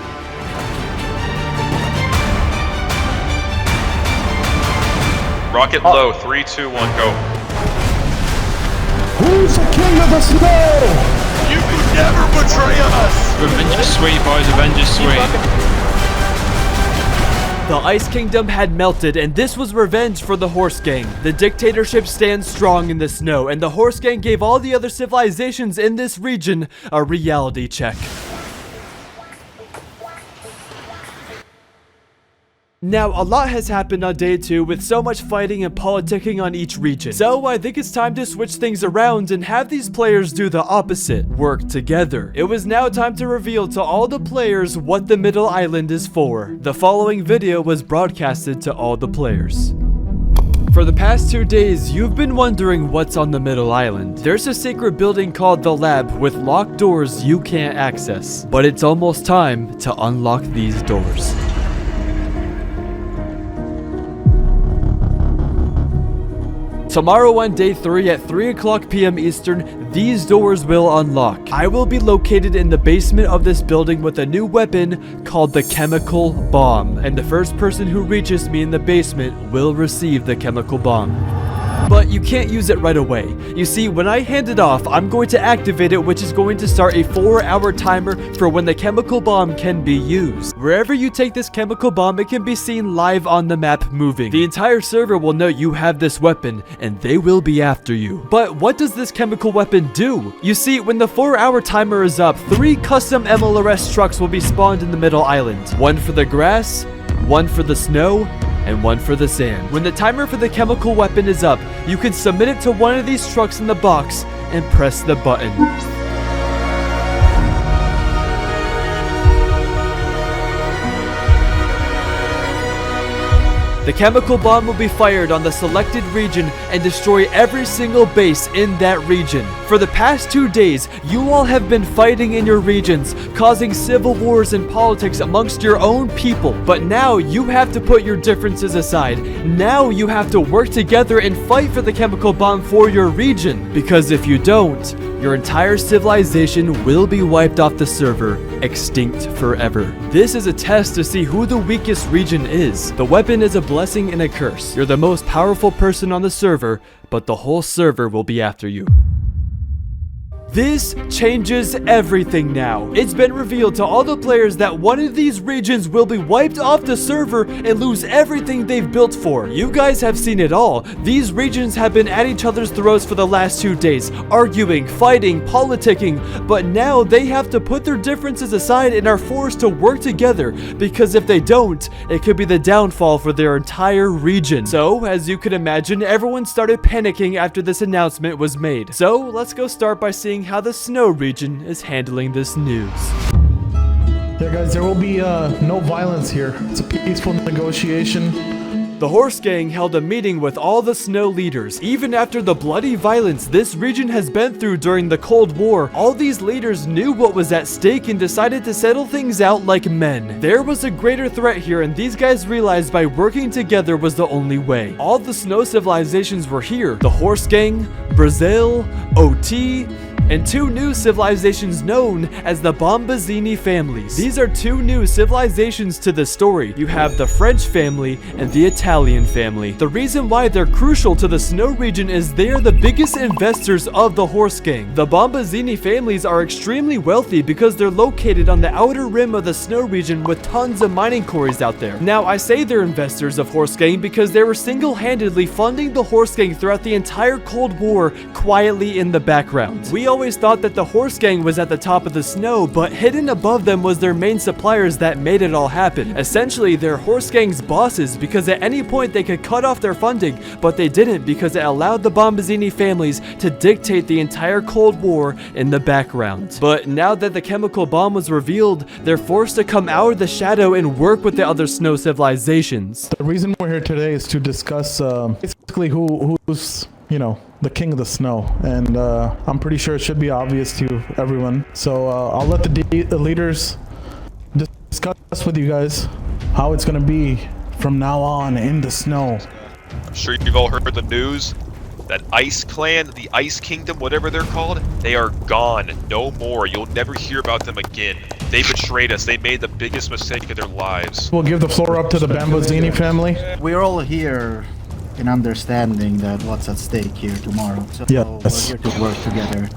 T: Rocket low. 3, 2, 1, go.
J: Who's the king of the snow?
T: You could never betray us!
N: Revenge is sweet, boys. Revenge is sweet.
A: The Ice Kingdom had melted, and this was revenge for the Horse Gang. The dictatorship stands strong in the snow, and the Horse Gang gave all the other civilizations in this region a reality check. Now, a lot has happened on day 2 with so much fighting and politicking on each region. So I think it's time to switch things around and have these players do the opposite, work together. It was now time to reveal to all the players what the Middle Island is for. The following video was broadcasted to all the players. For the past 2 days, you've been wondering what's on the Middle Island. There's a secret building called the Lab with locked doors you can't access. But it's almost time to unlock these doors. Tomorrow on day 3 at 3:00 p.m. Eastern, these doors will unlock. I will be located in the basement of this building with a new weapon called the chemical bomb. And the first person who reaches me in the basement will receive the chemical bomb. But you can't use it right away. You see, when I hand it off, I'm going to activate it, which is going to start a 4-hour timer for when the chemical bomb can be used. Wherever you take this chemical bomb, it can be seen live on the map moving. The entire server will know you have this weapon, and they will be after you. But what does this chemical weapon do? You see, when the 4-hour timer is up, 3 custom MLRS trucks will be spawned in the Middle Island. 1 for the grass, 1 for the snow, and 1 for the sand. When the timer for the chemical weapon is up, you can submit it to one of these trucks in the box and press the button. The chemical bomb will be fired on the selected region and destroy every single base in that region. For the past 2 days, you all have been fighting in your regions, causing civil wars and politics amongst your own people. But now you have to put your differences aside. Now you have to work together and fight for the chemical bomb for your region. Because if you don't, your entire civilization will be wiped off the server, extinct forever. This is a test to see who the weakest region is. The weapon is a blessing and a curse. You're the most powerful person on the server, but the whole server will be after you. This changes everything now. It's been revealed to all the players that one of these regions will be wiped off the server and lose everything they've built for. You guys have seen it all. These regions have been at each other's throats for the last 2 days, arguing, fighting, politicking, but now they have to put their differences aside and are forced to work together, because if they don't, it could be the downfall for their entire region. So, as you can imagine, everyone started panicking after this announcement was made. So, let's go start by seeing how the snow region is handling this news.
J: Yeah, guys, there will be no violence here. It's a peaceful negotiation.
A: The Horse Gang held a meeting with all the snow leaders. Even after the bloody violence this region has been through during the Cold War, all these leaders knew what was at stake and decided to settle things out like men. There was a greater threat here, and these guys realized by working together was the only way. All the snow civilizations were here. The Horse Gang, Brazil, OT, and 2 new civilizations known as the Bombazini families. These are 2 new civilizations to the story. You have the French family and the Italian family. The reason why they're crucial to the snow region is they're the biggest investors of the Horse Gang. The Bombazini families are extremely wealthy because they're located on the outer rim of the snow region with tons of mining quarries out there. Now, I say they're investors of Horse Gang because they were single-handedly funding the Horse Gang throughout the entire Cold War quietly in the background. We always thought that the Horse Gang was at the top of the snow, but hidden above them was their main suppliers that made it all happen. Essentially, they're Horse Gang's bosses because at any point they could cut off their funding, but they didn't because it allowed the Bombazini families to dictate the entire Cold War in the background. But now that the chemical bomb was revealed, they're forced to come out of the shadow and work with the other snow civilizations.
J: The reason we're here today is to discuss basically who's, you know, the king of the snow, and I'm pretty sure it should be obvious to everyone. So I'll let the leaders discuss with you guys how it's gonna be from now on in the snow.
T: I'm sure you've all heard the news. That Ice Clan, the Ice Kingdom, whatever they're called, they are gone. No more. You'll never hear about them again. They betrayed us. They made the biggest mistake of their lives.
J: We'll give the floor up to the Bombazini family.
L: We're all here in understanding that what's at stake here tomorrow. So
J: yes.
L: we're here to work together.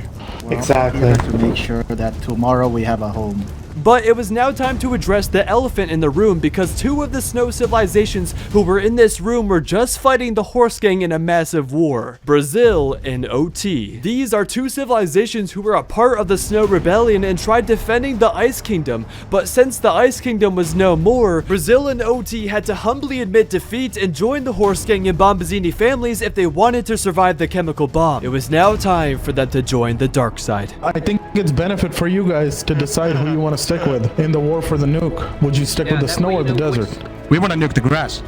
J: Exactly.
L: Here to make sure that tomorrow we have a home.
A: But it was now time to address the elephant in the room because 2 of the snow civilizations who were in this room were just fighting the Horse Gang in a massive war. Brazil and OT. These are 2 civilizations who were a part of the Snow Rebellion and tried defending the Ice Kingdom, but since the Ice Kingdom was no more, Brazil and OT had to humbly admit defeat and join the Horse Gang and Bombazini families if they wanted to survive the chemical bomb. It was now time for them to join the dark side.
J: I think it's benefit for you guys to decide who you want to stick with in the war for the nuke. Would you stick with the snow or the desert?
L: We want to nuke the grass.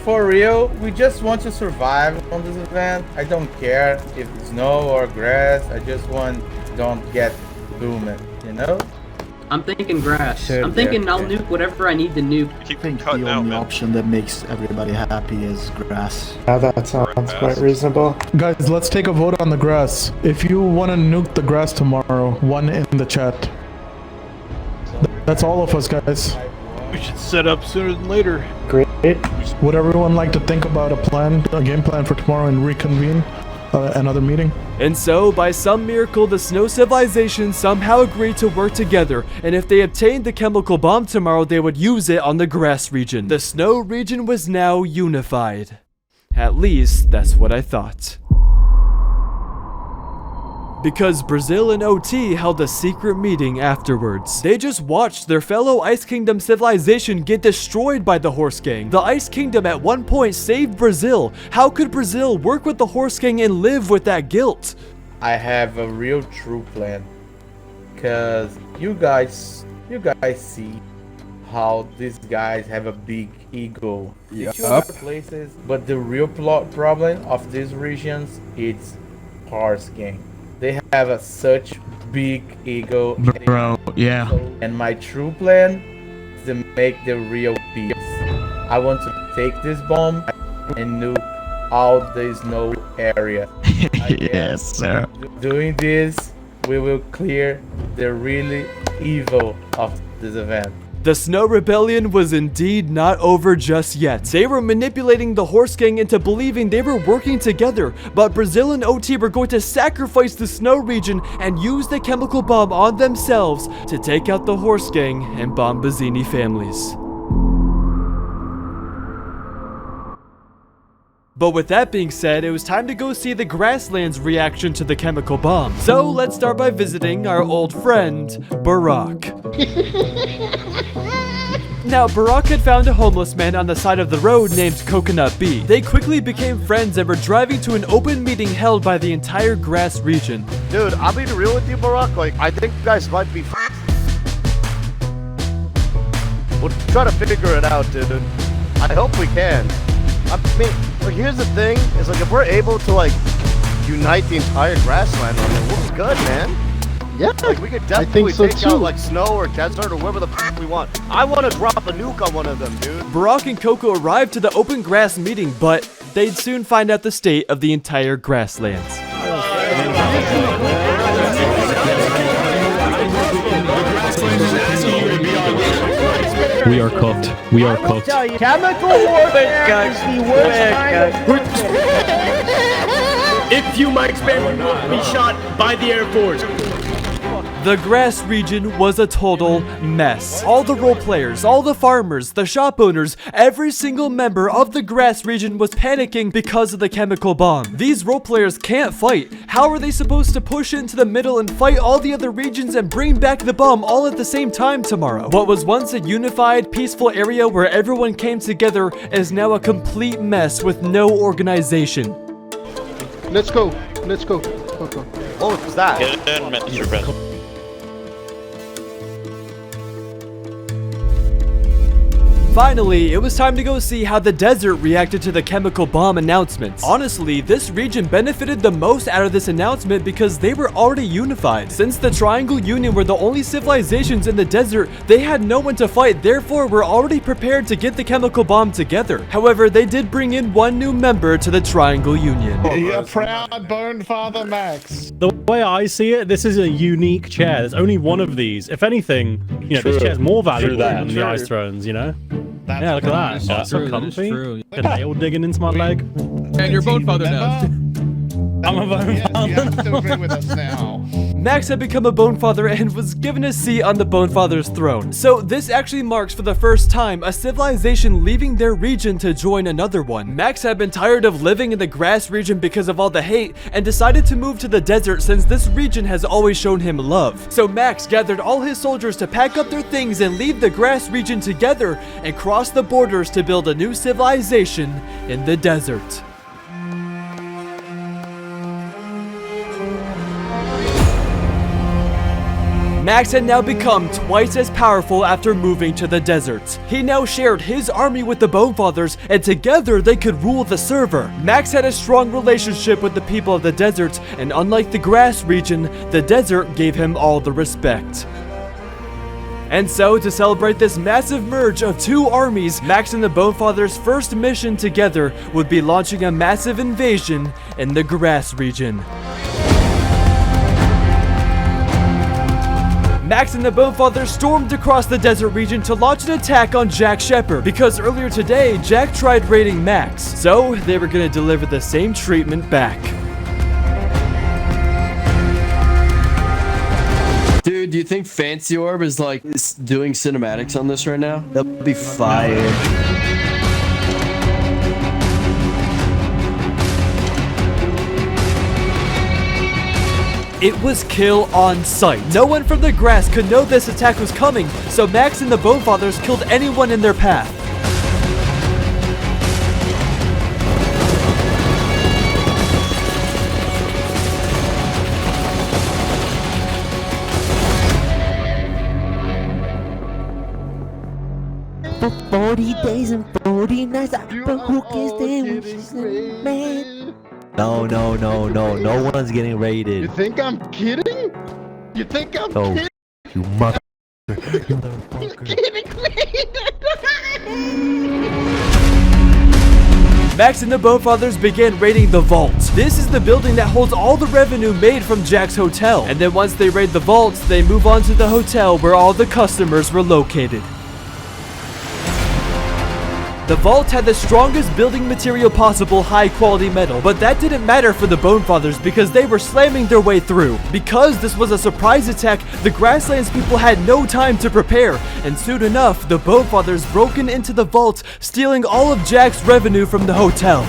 X: For real, we just want to survive on this event. I don't care if it's snow or grass. I just want don't get booming, you know?
D: I'm thinking grass. I'm thinking I'll nuke whatever I need to nuke.
L: I think the only option that makes everybody happy is grass.
J: Yeah, that sounds quite reasonable. Guys, let's take a vote on the grass. If you want to nuke the grass tomorrow, 1 in the chat. That's all of us, guys.
S: We should set up sooner than later.
J: Great. Would everyone like to think about a game plan for tomorrow and reconvene another meeting?
A: And so, by some miracle, the snow civilization somehow agreed to work together, and if they obtained the chemical bomb tomorrow, they would use it on the grass region. The snow region was now unified. At least, that's what I thought. Because Brazil and OT held a secret meeting afterwards. They just watched their fellow Ice Kingdom civilization get destroyed by the Horse Gang. The Ice Kingdom at one point saved Brazil. How could Brazil work with the Horse Gang and live with that guilt?
X: I have a real true plan. Cause you guys see how these guys have a big ego. Other places, but the real problem of these regions is Horse Gang. They have such big ego.
L: Bro, yeah.
X: And my true plan is to make the real peace. I want to take this bomb and nuke all the snow area.
L: Yes, sir.
X: Doing this, we will clear the really evil of this event.
A: The Snow Rebellion was indeed not over just yet. They were manipulating the Horse Gang into believing they were working together, but Brazil and OT were going to sacrifice the Snow region and use the chemical bomb on themselves to take out the Horse Gang and Bombazini families. But with that being said, it was time to go see the Grasslands' reaction to the chemical bomb. So let's start by visiting our old friend, Barack. Now, Barack had found a homeless man on the side of the road named Coconut B. They quickly became friends and were driving to an open meeting held by the entire Grass region.
H: Dude, I'll be real with you, Barack. Like, I think you guys might be We'll try to figure it out, dude. I hope we can. I mean, like, here's the thing, is like, if we're able to, like, unite the entire grassland, I mean, we'll be good, man.
F: Yeah,
H: like, we could definitely take out, like, snow or desert or wherever the f we want. I want to drop a nuke on one of them, dude.
A: Barack and Coco arrived to the open grass meeting, but they'd soon find out the state of the entire grasslands.
R: We are cooked. We are cooked.
X: Chemical warfare is the worst kind of...
K: If you, Mike Sparrow, be shot by the Air Force.
A: The Grass region was a total mess. All the role players, all the farmers, the shop owners, every single member of the Grass region was panicking because of the chemical bomb. These role players can't fight. How are they supposed to push into the middle and fight all the other regions and bring back the bomb all at the same time tomorrow? What was once a unified, peaceful area where everyone came together is now a complete mess with no organization.
F: Let's go. Let's go. Okay.
H: What was that?
U: Get in, Mr. President.
A: Finally, it was time to go see how the desert reacted to the chemical bomb announcements. Honestly, this region benefited the most out of this announcement because they were already unified. Since the Triangle Union were the only civilizations in the desert, they had no one to fight, therefore were already prepared to get the chemical bomb together. However, they did bring in one new member to the Triangle Union.
J: You're proud Bone Father Max.
P: The way I see it, this is a unique chair. There's only one of these. If anything, you know, this chair's more valuable than the Ice Thrones, you know? Yeah, look at that.
M: That's
P: So
M: true, that is
P: comfy.
M: true.
P: A nail digging into my leg.
M: And your bone father now.
P: I'm a bone father.
J: You have to agree with us now.
A: Max had become a Bone Father and was given a seat on the Bone Father's throne. So this actually marks for the first time a civilization leaving their region to join another one. Max had been tired of living in the Grass region because of all the hate and decided to move to the desert since this region has always shown him love. So Max gathered all his soldiers to pack up their things and leave the Grass region together and cross the borders to build a new civilization in the desert. Max had now become twice as powerful after moving to the deserts. He now shared his army with the Bone Fathers, and together they could rule the server. Max had a strong relationship with the people of the desert, and unlike the Grass region, the desert gave him all the respect. And so, to celebrate this massive merge of two armies, Max and the Bone Fathers' first mission together would be launching a massive invasion in the Grass region. Max and the Bone Fathers stormed across the desert region to launch an attack on Jack Shepherd, because earlier today, Jack tried raiding Max, so they were gonna deliver the same treatment back.
V: Dude, do you think FancyOrb is like doing cinematics on this right now? That'd be fire.
A: It was kill on sight. No one from the Grass could know this attack was coming, so Max and the Bone Fathers killed anyone in their path.
W: For 40 days and 40 nights, I've been cooking sandwiches, man.
I: No one's getting raided.
F: You think I'm kidding? You think I'm kidding?
I: You mother.
A: Max and the Bone Fathers began raiding the vault. This is the building that holds all the revenue made from Jack's hotel. And then once they raid the vaults, they move on to the hotel where all the customers were located. The vault had the strongest building material possible, high quality metal, but that didn't matter for the Bonefathers because they were slamming their way through. Because this was a surprise attack, the Grasslands people had no time to prepare, and soon enough, the Bonefathers broke into the vault, stealing all of Jack's revenue from the hotel.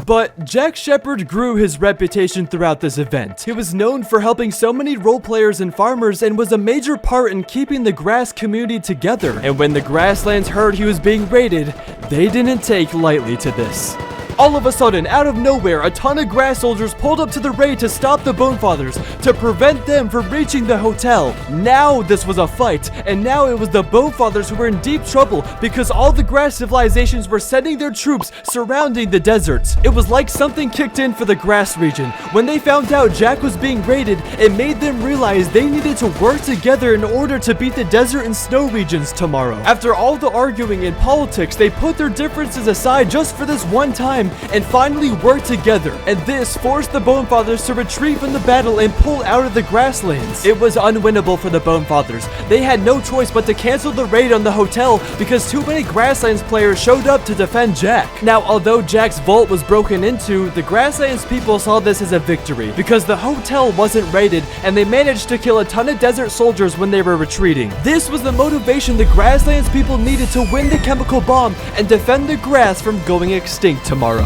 A: But Jack Shepherd grew his reputation throughout this event. He was known for helping so many role players and farmers and was a major part in keeping the grass community together. And when the Grasslands heard he was being raided, they didn't take lightly to this. All of a sudden, out of nowhere, a ton of grass soldiers pulled up to the raid to stop the Bonefathers, to prevent them from reaching the hotel. Now this was a fight, and now it was the Bonefathers who were in deep trouble because all the grass civilizations were sending their troops surrounding the desert. It was like something kicked in for the grass region. When they found out Jack was being raided, it made them realize they needed to work together in order to beat the desert and snow regions tomorrow. After all the arguing and politics, they put their differences aside just for this one time and finally worked together, and this forced the Bonefathers to retreat from the battle and pull out of the grasslands. It was unwinnable for the Bonefathers. They had no choice but to cancel the raid on the hotel because too many grasslands players showed up to defend Jack. Now, although Jack's vault was broken into, the grasslands people saw this as a victory because the hotel wasn't raided and they managed to kill a ton of desert soldiers when they were retreating. This was the motivation the grasslands people needed to win the chemical bomb and defend the grass from going extinct tomorrow.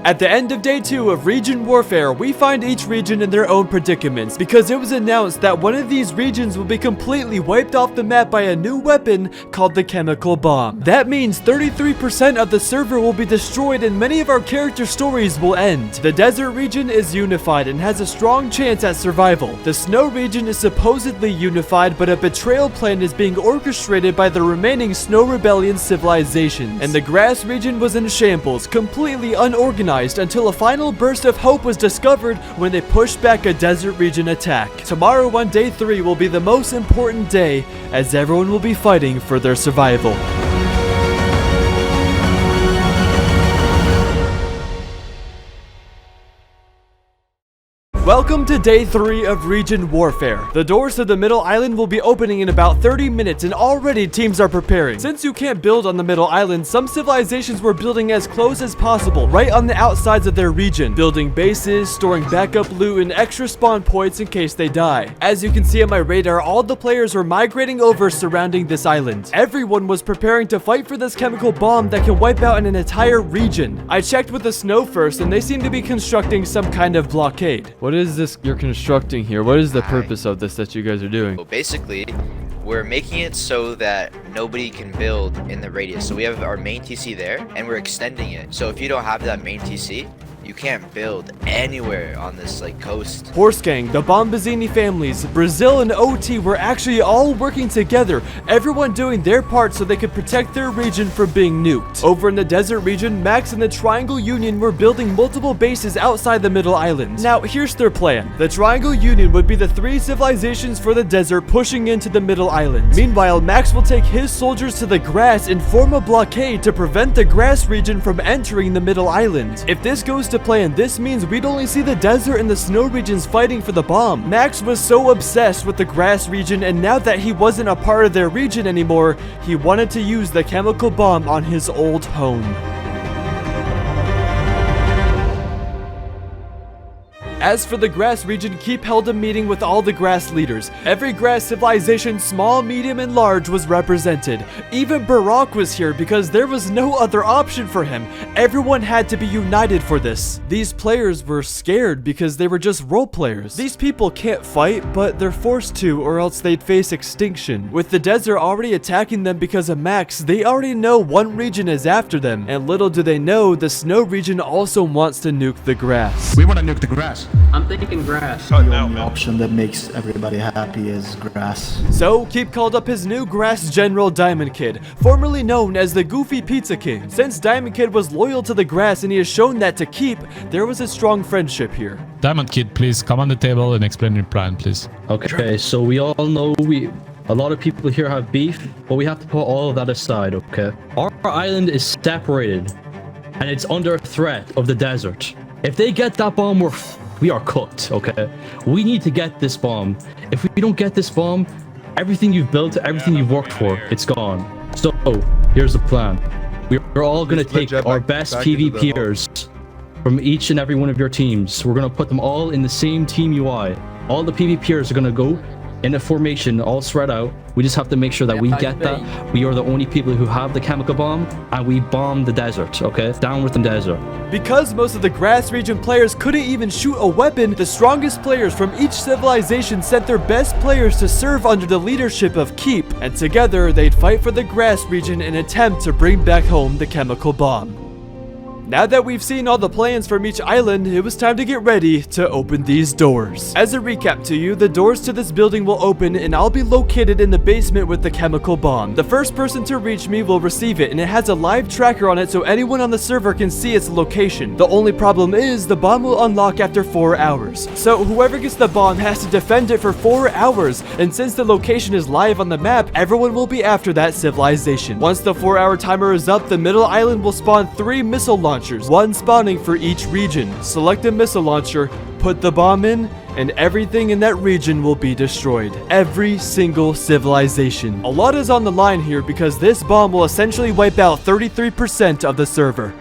A: At the end of day 2 of region warfare, we find each region in their own predicaments because it was announced that one of these regions will be completely wiped off the map by a new weapon called the chemical bomb. That means 33% of the server will be destroyed and many of our character stories will end. The desert region is unified and has a strong chance at survival. The snow region is supposedly unified, but a betrayal plan is being orchestrated by the remaining Snow Rebellion civilizations. And the grass region was in shambles, completely unorganized, until a final burst of hope was discovered when they pushed back a desert region attack. Tomorrow on day 3 will be the most important day as everyone will be fighting for their survival. Welcome to day 3 of region warfare. The doors to the middle island will be opening in about 30 minutes and already teams are preparing. Since you can't build on the middle island, some civilizations were building as close as possible, right on the outsides of their region, building bases, storing backup loot and extra spawn points in case they die. As you can see on my radar, all the players were migrating over surrounding this island. Everyone was preparing to fight for this chemical bomb that can wipe out an entire region. I checked with the snow first and they seem to be constructing some kind of blockade. What is this you're constructing here? What is the purpose of this that you guys are doing?
E: Well, basically, we're making it so that nobody can build in the radius. So we have our main TC there, and we're extending it. So if you don't have that main TC, you can't build anywhere on this like coast.
A: Horse Gang, the Bombazini families, Brazil, and OT were actually all working together, everyone doing their part so they could protect their region from being nuked. Over in the desert region, Max and the Triangle Union were building multiple bases outside the middle island. Now, here's their plan. The Triangle Union would be the 3 civilizations for the desert pushing into the middle island. Meanwhile, Max will take his soldiers to the grass and form a blockade to prevent the grass region from entering the middle island. If this goes to plan, this means we'd only see the desert and the snow regions fighting for the bomb. Max was so obsessed with the grass region, and now that he wasn't a part of their region anymore, he wanted to use the chemical bomb on his old home. As for the grass region, Keep held a meeting with all the grass leaders. Every grass civilization, small, medium, and large, was represented. Even Barack was here because there was no other option for him. Everyone had to be united for this. These players were scared because they were just role players. These people can't fight, but they're forced to or else they'd face extinction. With the desert already attacking them because of Max, they already know one region is after them. And little do they know, the snow region also wants to nuke the grass.
L: We want to nuke the grass.
D: I'm thinking grass.
L: The only option that makes everybody happy is grass.
A: So, Keep called up his new grass general, Diamond Kid, formerly known as the Goofy Pizza King. Since Diamond Kid was loyal to the grass and he has shown that to Keep, there was a strong friendship here.
R: Diamond Kid, please come on the table and explain your plan, please.
I: Okay, so we all know
R: A lot of people here have beef, but we have to put all of that aside, okay? Our island is separated, and it's under threat of the desert. If they get that bomb, we are cooked, okay? We need to get this bomb. If we don't get this bomb, everything you've built, everything you've worked for, it's gone. So, here's the plan. We're all gonna take our best PvPers from each and every one of your teams. We're gonna put them all in the same team UI. All the PvPers are gonna go in a formation, all spread out. We just have to make sure that we get that. We are the only people who have the chemical bomb, and we bomb the desert, okay? Down with the desert.
A: Because most of the grass region players couldn't even shoot a weapon, the strongest players from each civilization sent their best players to serve under the leadership of Keep, and together they'd fight for the grass region in an attempt to bring back home the chemical bomb. Now that we've seen all the plans from each island, it was time to get ready to open these doors. As a recap to you, the doors to this building will open and I'll be located in the basement with the chemical bomb. The first person to reach me will receive it, and it has a live tracker on it so anyone on the server can see its location. The only problem is the bomb will unlock after 4 hours. So whoever gets the bomb has to defend it for 4 hours, and since the location is live on the map, everyone will be after that civilization. Once the 4-hour timer is up, the middle island will spawn 3 missile launchers, one spawning for each region. Select a missile launcher, put the bomb in, and everything in that region will be destroyed. Every single civilization. A lot is on the line here because this bomb will essentially wipe out 33% of the server.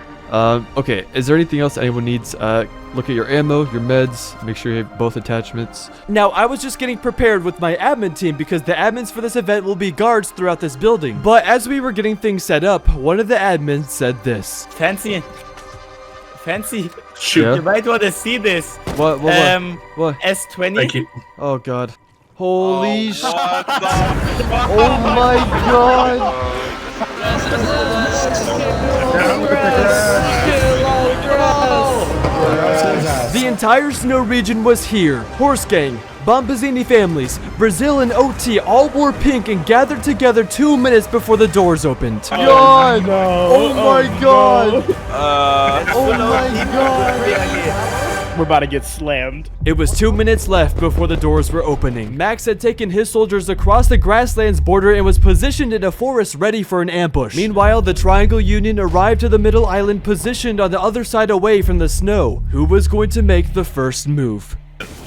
A: Okay, is there anything else anyone needs? Look at your ammo, your meds, make sure you have both attachments. Now, I was just getting prepared with my admin team because the admins for this event will be guards throughout this building. But as we were getting things set up, one of the admins said this.
K: Fancy.
S: Shoot.
K: You might want to see this.
S: What?
K: S20.
S: Thank you. Oh god. Holy shit. Oh my god.
A: The entire snow region was here. Horse Gang, Bombazini families, Brazil and OT all wore pink and gathered together 2 minutes before the doors opened.
S: God!
K: No.
S: Oh my god!
K: Oh my god! We're about to get slammed.
A: It was 2 minutes left before the doors were opening. Max had taken his soldiers across the grasslands border and was positioned in a forest ready for an ambush. Meanwhile, the Triangle Union arrived to the middle island positioned on the other side away from the snow. Who was going to make the first move?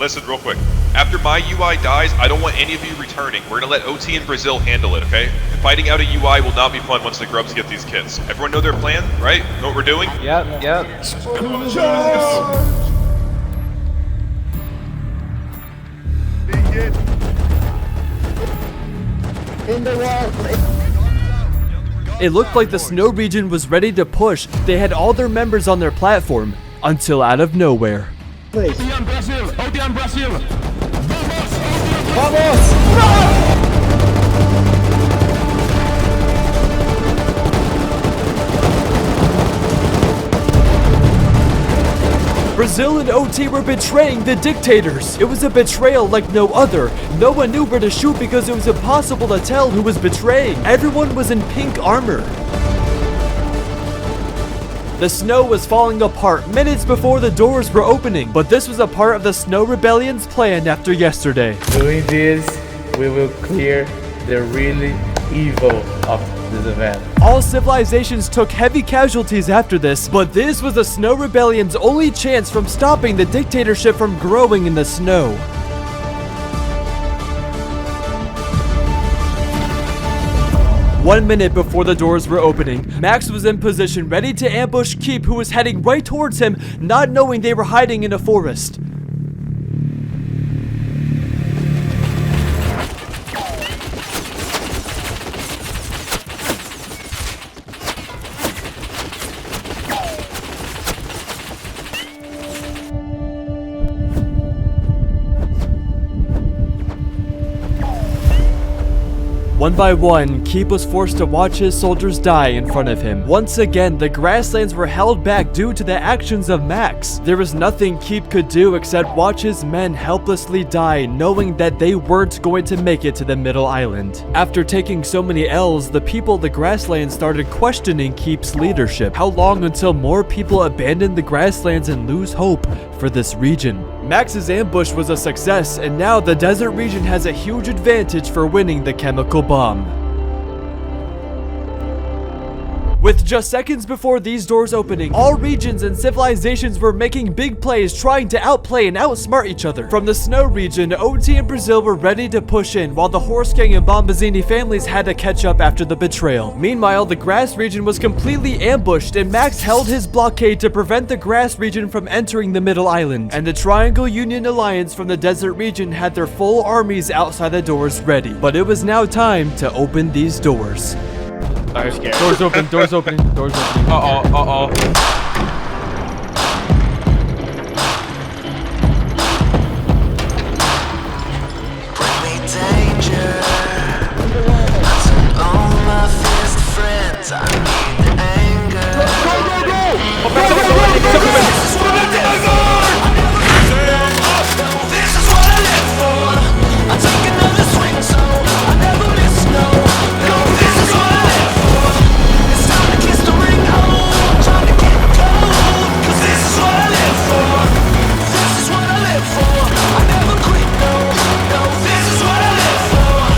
T: Listen real quick. After my UI dies, I don't want any of you returning. We're gonna let OT and Brazil handle it, okay? Fighting out a UI will not be fun once the grubs get these kits. Everyone know their plan, right? Know what we're doing?
S: Yep.
W: In the wall.
A: It looked like the snow region was ready to push. They had all their members on their platform, until out of nowhere. Brazil and OT were betraying the dictators. It was a betrayal like no other. No one knew where to shoot because it was impossible to tell who was betraying. Everyone was in pink armor. The snow was falling apart minutes before the doors were opening, but this was a part of the Snow Rebellion's plan after yesterday.
X: Doing this, we will clear the really evil of this event.
A: All civilizations took heavy casualties after this, but this was the Snow Rebellion's only chance from stopping the dictatorship from growing in the snow. One minute before the doors were opening, Max was in position ready to ambush Keep, who was heading right towards him, not knowing they were hiding in a forest. One by one, Keep was forced to watch his soldiers die in front of him. Once again, the grasslands were held back due to the actions of Max. There was nothing Keep could do except watch his men helplessly die, knowing that they weren't going to make it to the middle island. After taking so many L's, the people of the grasslands started questioning Keep's leadership. How long until more people abandon the grasslands and lose hope for this region? Max's ambush was a success, and now the desert region has a huge advantage for winning the chemical bomb. With just seconds before these doors opening, all regions and civilizations were making big plays trying to outplay and outsmart each other. From the snow region, OT and Brazil were ready to push in, while the Horse Gang and Bombazini families had to catch up after the betrayal. Meanwhile, the grass region was completely ambushed, and Max held his blockade to prevent the grass region from entering the middle island. And the Triangle Union Alliance from the desert region had their full armies outside the doors ready. But it was now time to open these doors.
S: I'm scared.
A: Doors open, doors opening, doors opening.
N: Uh-oh.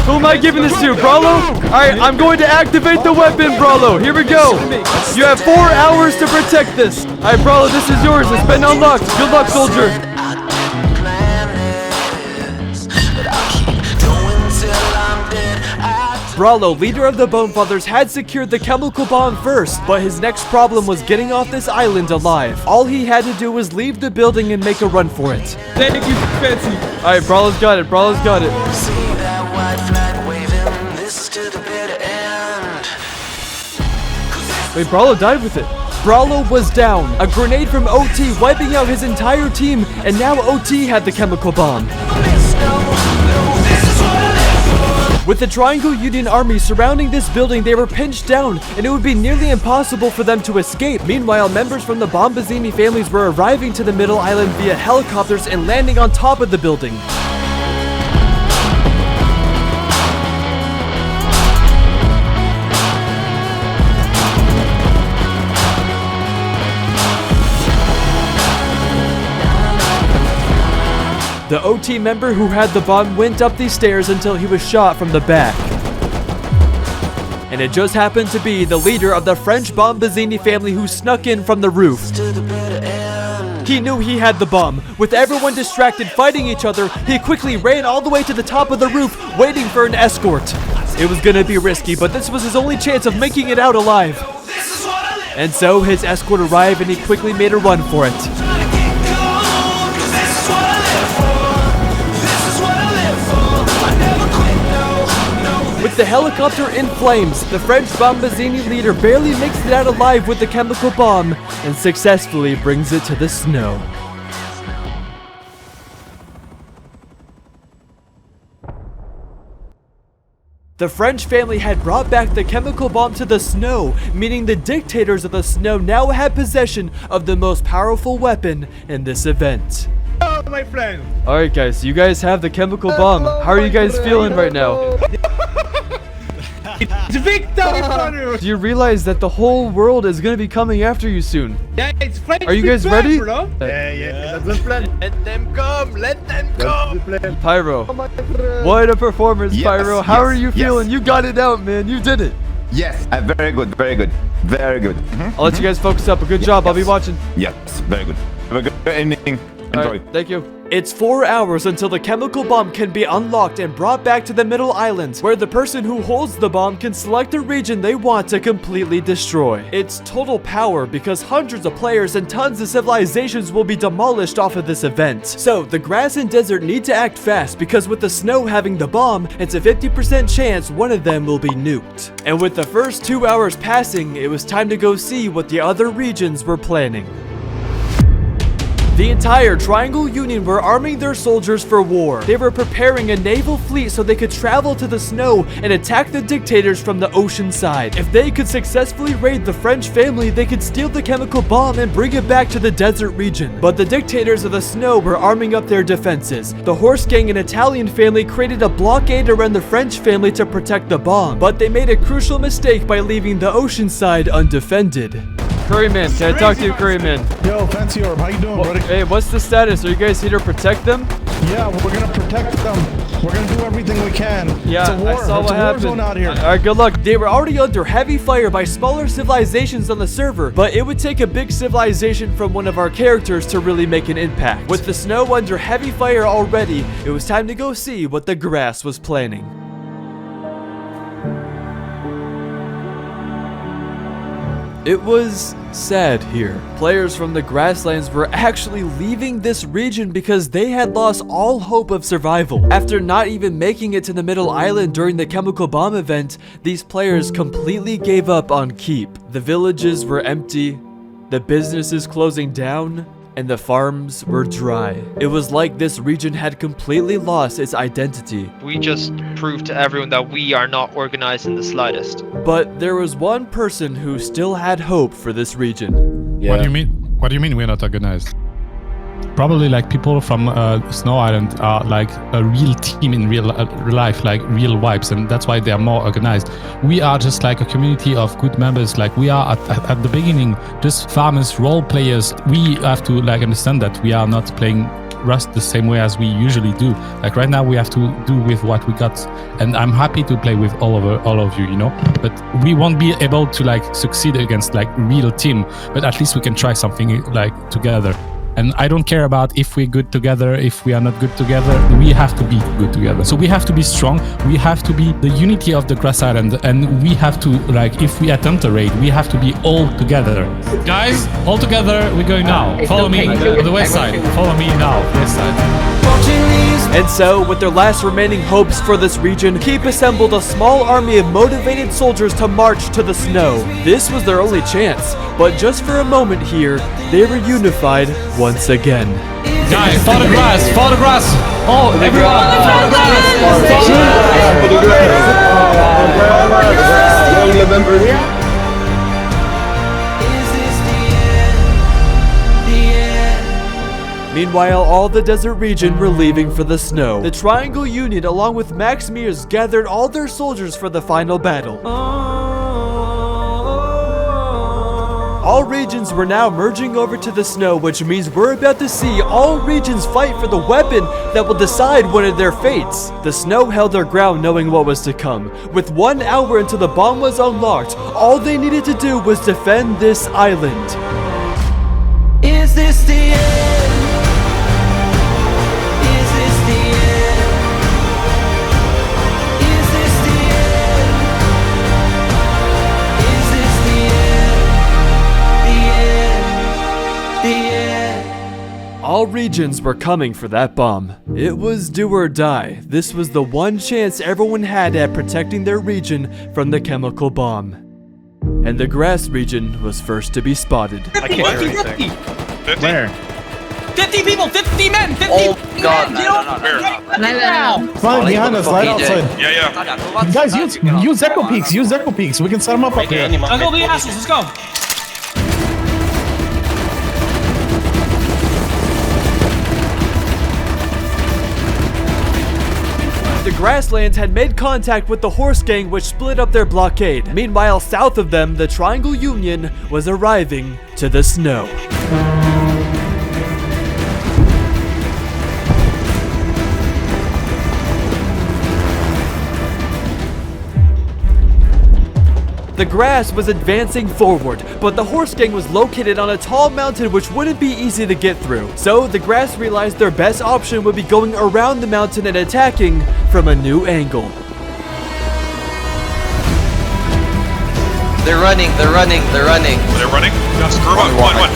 A: Who am I giving this to, Brawlo? Alright, I'm going to activate the weapon, Brawlo. Here we go. You have 4 hours to protect this. Alright, Brawlo, this is yours. It's been unlocked. Good luck, soldier. Brawlo, leader of the Bone Fathers, had secured the chemical bomb first, but his next problem was getting off this island alive. All he had to do was leave the building and make a run for it.
S: Thank you, Fancy.
A: Alright, Brawlo's got it. Brawlo's got it. Wait, Brawlo died with it. Brawlo was down. A grenade from OT wiping out his entire team, and now OT had the chemical bomb. With the Triangle Union army surrounding this building, they were pinched down, and it would be nearly impossible for them to escape. Meanwhile, members from the Bombazini families were arriving to the middle island via helicopters and landing on top of the building. The OT member who had the bomb went up these stairs until he was shot from the back. And it just happened to be the leader of the French Bombazini family who snuck in from the roof. He knew he had the bomb. With everyone distracted fighting each other, he quickly ran all the way to the top of the roof, waiting for an escort. It was gonna be risky, but this was his only chance of making it out alive. And so his escort arrived and he quickly made a run for it. With the helicopter in flames, the French Bombazini leader barely makes it out alive with the chemical bomb and successfully brings it to the snow. The French family had brought back the chemical bomb to the snow, meaning the dictators of the snow now had possession of the most powerful weapon in this event.
K: Oh, my friend.
A: Alright guys, you guys have the chemical bomb. How are you guys feeling right now?
K: It's victory for you!
A: Do you realize that the whole world is gonna be coming after you soon?
K: Yeah, it's French.
A: Are you guys ready?
K: Bro. Yeah, that's the plan. Let them come, let them come.
A: Pyro, what a performance, Pyro. How are you feeling? You got it out, man. You did it.
G: Yes, very good, very good, very good.
A: I'll let you guys focus up. Good job. I'll be watching.
G: Yes, very good. Have a good evening. Enjoy.
A: Right, thank you. It's 4 hours until the chemical bomb can be unlocked and brought back to the middle islands, where the person who holds the bomb can select a region they want to completely destroy. It's total power because hundreds of players and tons of civilizations will be demolished off of this event. So the grass and desert need to act fast because with the snow having the bomb, it's a 50% chance one of them will be nuked. And with the first 2 hours passing, it was time to go see what the other regions were planning. The entire Triangle Union were arming their soldiers for war. They were preparing a naval fleet so they could travel to the snow and attack the dictators from the ocean side. If they could successfully raid the French family, they could steal the chemical bomb and bring it back to the desert region. But the dictators of the snow were arming up their defenses. The Horse Gang and Italian family created a blockade around the French family to protect the bomb, but they made a crucial mistake by leaving the ocean side undefended. Curryman, can I talk to you, Curryman?
J: Yo, FancyOrb, how you doing, buddy?
A: Hey, what's the status? Are you guys here to protect them?
J: Yeah, we're gonna protect them. We're gonna do everything we can.
A: Yeah,
J: it's a war.
A: I saw
J: it's
A: what
J: a war
A: happened.
J: zone out here.
A: Alright, good luck. They were already under heavy fire by smaller civilizations on the server, but it would take a big civilization from one of our characters to really make an impact. With the snow under heavy fire already, it was time to go see what the grass was planning. It was sad here. Players from the grasslands were actually leaving this region because they had lost all hope of survival. After not even making it to the middle island during the chemical bomb event, these players completely gave up on Keep. The villages were empty, the businesses closing down, and the farms were dry. It was like this region had completely lost its identity.
B: We just proved to everyone that we are not organized in the slightest.
A: But there was one person who still had hope for this region.
O: What do you mean? What do you mean we're not organized? Probably like people from Snow Island are like a real team in real life, like real vibes, and that's why they are more organized. We are just like a community of good members. Like we are at the beginning just farmers, role players. We have to like understand that we are not playing Rust the same way as we usually do. Like right now we have to do with what we got, and I'm happy to play with all of you, you know, but we won't be able to like succeed against like real team, but at least we can try something like together. And I don't care about if we're good together, if we are not good together. We have to be good together. So we have to be strong. We have to be the unity of the Grass Island. And we have to, like, if we attempt a raid, we have to be all together. Guys, all together, we're going now. Follow me on the west side. Follow me now, west side.
A: And so, with their last remaining hopes for this region, Keep assembled a small army of motivated soldiers to march to the snow. This was their only chance, but just for a moment here, they were unified once again.
O: Guys, follow the grass, follow the grass. Oh, everyone, follow the grass.
A: Meanwhile, all the desert region were leaving for the snow. The Triangle Union, along with Max Mears, gathered all their soldiers for the final battle. All regions were now merging over to the snow, which means we're about to see all regions fight for the weapon that will decide one of their fates. The snow held their ground knowing what was to come. With 1 hour until the bomb was unlocked, all they needed to do was defend this island.
W: Is this the end?
A: All regions were coming for that bomb. It was do or die. This was the one chance everyone had at protecting their region from the chemical bomb. And the grass region was first to be spotted.
T: I can't hear anything. 50?
C: Where?
Q: 50 people, 50 men, 50
T: God,
Q: men, now.
J: Fine, behind us, right outside.
T: Yeah.
J: Guys, use echo peaks, use echo peaks. We can set them up here.
Q: Let's go, the assholes, let's go.
A: The grasslands had made contact with the horse gang, which split up their blockade. Meanwhile, south of them, the Triangle Union was arriving to the snow. The grass was advancing forward, but the horse gang was located on a tall mountain which wouldn't be easy to get through. So the grass realized their best option would be going around the mountain and attacking from a new angle.
B: They're running.
T: They're running? Screw them up. One.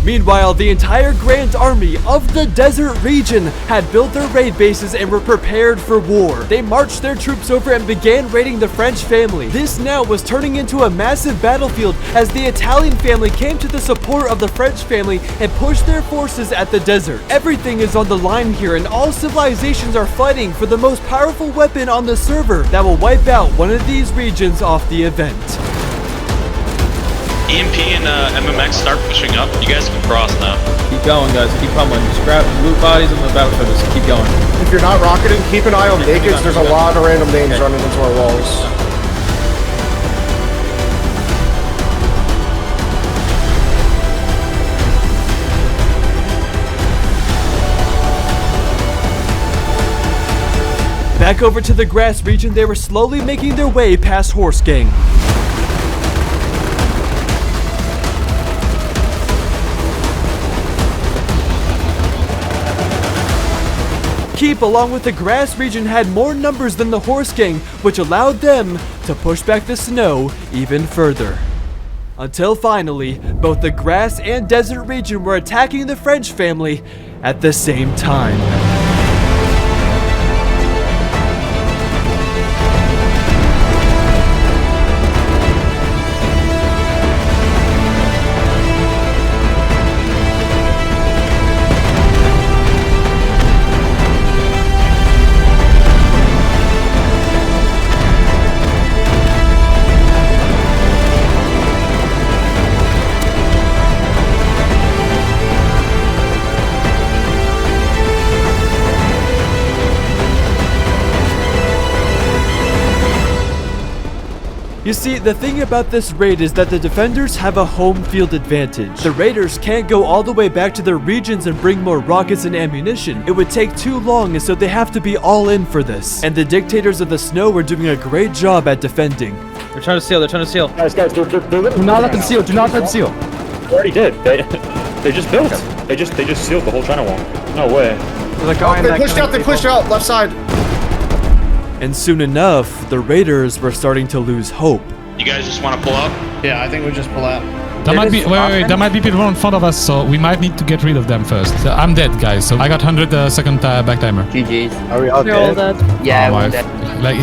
A: Meanwhile, the entire Grand Army of the desert region had built their raid bases and were prepared for war. They marched their troops over and began raiding the French family. This now was turning into a massive battlefield as the Italian family came to the support of the French family and pushed their forces at the desert. Everything is on the line here, and all civilizations are fighting for the most powerful weapon on the server that will wipe out one of these regions off the event.
N: EMP and MMX start pushing up. You guys can cross now.
C: Keep going, guys. Keep pummeling. Just grab loot bodies on the battlefield. Just keep going.
H: If you're not rocketing, keep an eye on nakeds. There's a lot of random names running into our walls.
A: Back over to the grass region, they were slowly making their way past Horse Gang. Keep, along with the grass region, had more numbers than the Horse Gang, which allowed them to push back the snow even further. Until finally, both the grass and desert region were attacking the French family at the same time. You see, the thing about this raid is that the defenders have a home field advantage. The raiders can't go all the way back to their regions and bring more rockets and ammunition. It would take too long, and so they have to be all in for this. And the dictators of the snow are doing a great job at defending.
C: They're trying to seal. They're trying to seal.
H: Guys, do
C: not let them seal. Do not let them seal.
K: They already did. They just built. They just sealed the whole China wall. No way.
H: They pushed out left side.
A: And soon enough, the raiders were starting to lose hope.
N: You guys just want to pull up?
L: Yeah, I think we just pull out.
O: There might be there might be people in front of us, so we might need to get rid of them first. I'm dead, guys. So I got 100 second back timer.
W: GG's.
H: Are we all dead?
W: Yeah,
O: we're
W: dead.
O: Like,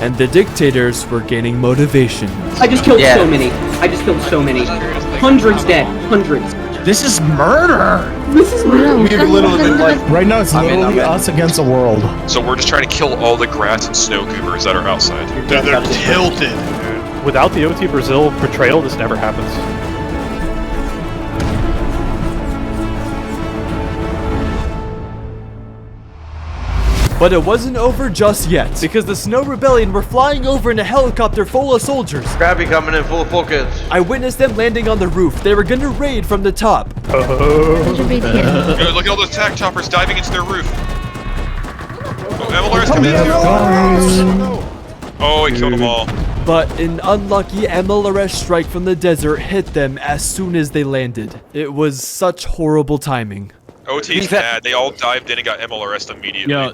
A: and the dictators were gaining motivation.
D: I just killed so many. I just killed so many. Hundreds dead. Hundreds.
K: This is murder.
D: This is murder.
J: Right now, it's literally us against the world.
T: So we're just trying to kill all the grass and snow goobers that are outside.
S: Dude, they're tilted. Without the OT Brazil portrayal, this never happens.
A: But it wasn't over just yet, because the Snow Rebellion were flying over in a helicopter full of soldiers.
H: Scrappy coming in full focus.
A: I witnessed them landing on the roof. They were gonna raid from the top.
T: Dude, look at all those attack choppers diving into their roof. Oh, MLR's coming in. Oh, he killed them all.
A: But an unlucky MLRS strike from the desert hit them as soon as they landed. It was such horrible timing.
T: OT's bad. They all dived in and got MLRS'd immediately.
O: yeah.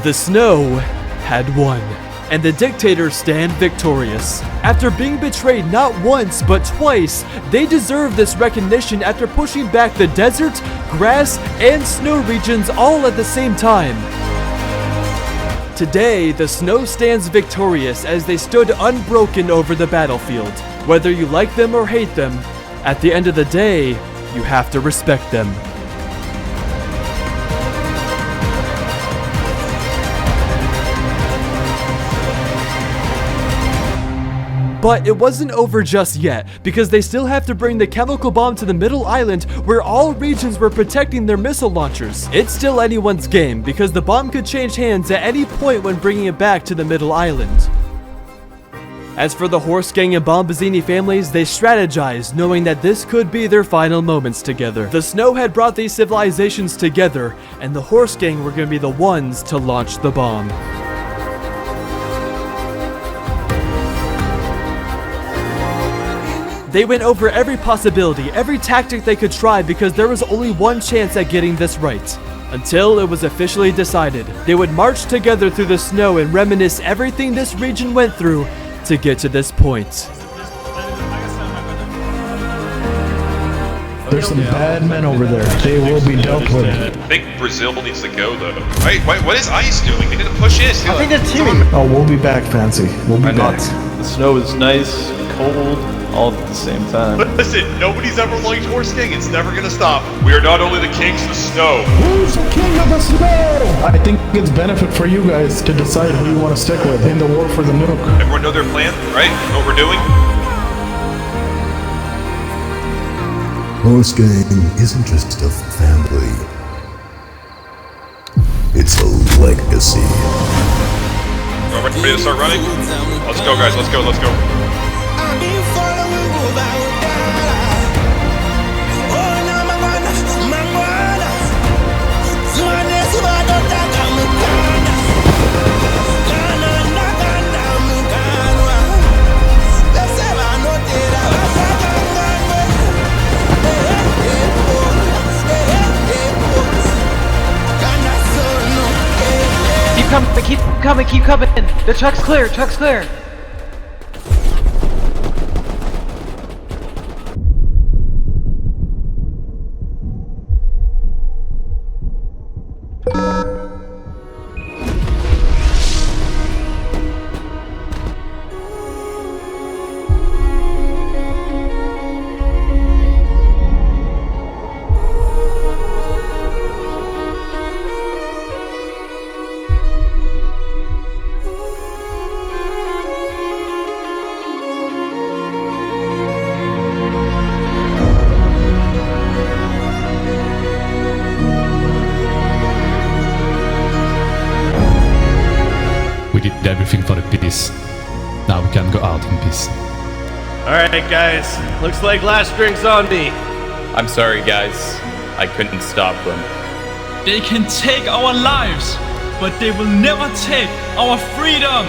A: The snow had won, and the dictators stand victorious. After being betrayed not once but twice, they deserve this recognition after pushing back the desert, grass, and snow regions all at the same time. Today, the snow stands victorious as they stood unbroken over the battlefield. Whether you like them or hate them, at the end of the day, you have to respect them. But it wasn't over just yet, because they still have to bring the chemical bomb to the middle island where all regions were protecting their missile launchers. It's still anyone's game, because the bomb could change hands at any point when bringing it back to the middle island. As for the Horse Gang and Bombazini families, they strategized, knowing that this could be their final moments together. The snow had brought these civilizations together, and the Horse Gang were going to be the ones to launch the bomb. They went over every possibility, every tactic they could try, because there was only one chance at getting this right. Until it was officially decided, they would march together through the snow and reminisce everything this region went through to get to this point.
J: There's some bad men over there. They will be dealt with.
T: I think Brazil needs to go though. Wait, what is ICE doing? They didn't push in.
K: I think they're teaming.
J: Oh, we'll be back, Fancy. We'll be back.
S: The snow is nice, cold, all at the same time.
T: Listen, nobody's ever liked horse king. It's never gonna stop. We are not only the kings of the snow.
J: Who's the king of the snow? I think it's benefit for you guys to decide who you want to stick with in the war for the nuke.
T: Everyone know their plan, right? Know what we're doing?
M: Horse gang isn't just a family. It's a legacy.
T: Are we ready to start running? Let's go, guys. Let's go. Let's go.
Q: Keep coming. The truck's clear.
O: We did everything for the peace. Now we can go out in peace.
K: Alright, guys. Looks like last drink's on me.
N: I'm sorry, guys. I couldn't stop them.
Q: They can take our lives, but they will never take our freedom.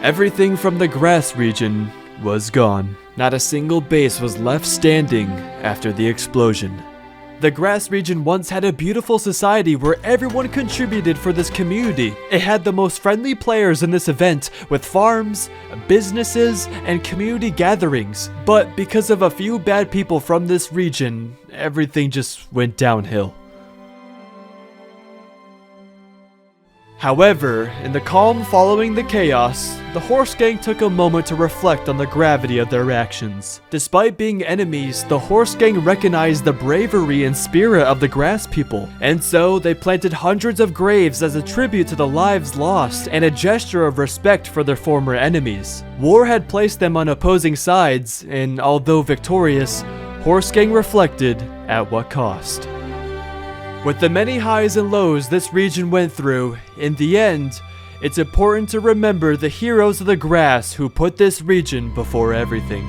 A: Everything from the grass region was gone. Not a single base was left standing after the explosion. The grass region once had a beautiful society where everyone contributed for this community. It had the most friendly players in this event, with farms, businesses, and community gatherings. But because of a few bad people from this region, everything just went downhill. However, in the calm following the chaos, the horse gang took a moment to reflect on the gravity of their actions. Despite being enemies, the horse gang recognized the bravery and spirit of the grass people, and so they planted hundreds of graves as a tribute to the lives lost and a gesture of respect for their former enemies. War had placed them on opposing sides, and although victorious, horse gang reflected at what cost. With the many highs and lows this region went through, in the end, it's important to remember the heroes of the grass who put this region before everything.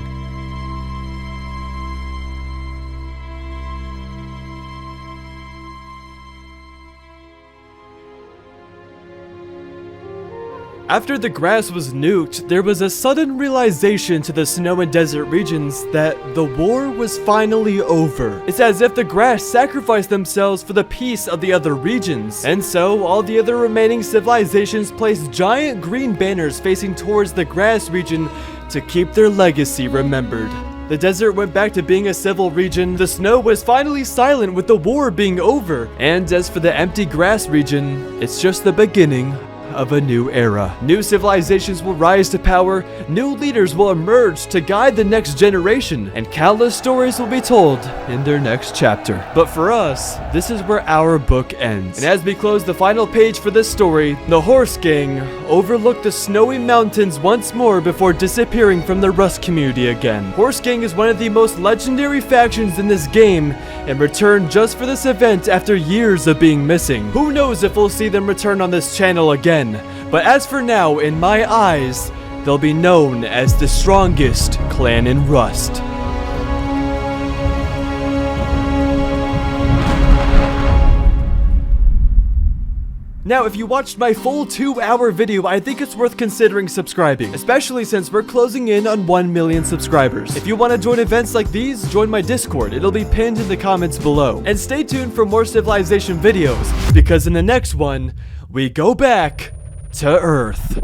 A: After the grass was nuked, there was a sudden realization to the snow and desert regions that the war was finally over. It's as if the grass sacrificed themselves for the peace of the other regions. And so, all the other remaining civilizations placed giant green banners facing towards the grass region to keep their legacy remembered. The desert went back to being a civil region, the snow was finally silent with the war being over, and as for the empty grass region, it's just the beginning of a new era. New civilizations will rise to power, new leaders will emerge to guide the next generation, and countless stories will be told in their next chapter. But for us, this is where our book ends. And as we close the final page for this story, the Horse Gang overlooked the snowy mountains once more before disappearing from the Rust community again. Horse Gang is one of the most legendary factions in this game and returned just for this event after years of being missing. Who knows if we'll see them return on this channel again? But as for now, in my eyes, they'll be known as the strongest clan in Rust. Now, if you watched my full 2-hour video, I think it's worth considering subscribing, especially since we're closing in on 1 million subscribers. If you want to join events like these, join my Discord. It'll be pinned in the comments below. And stay tuned for more Civilization videos, because in the next one, we go back to Earth.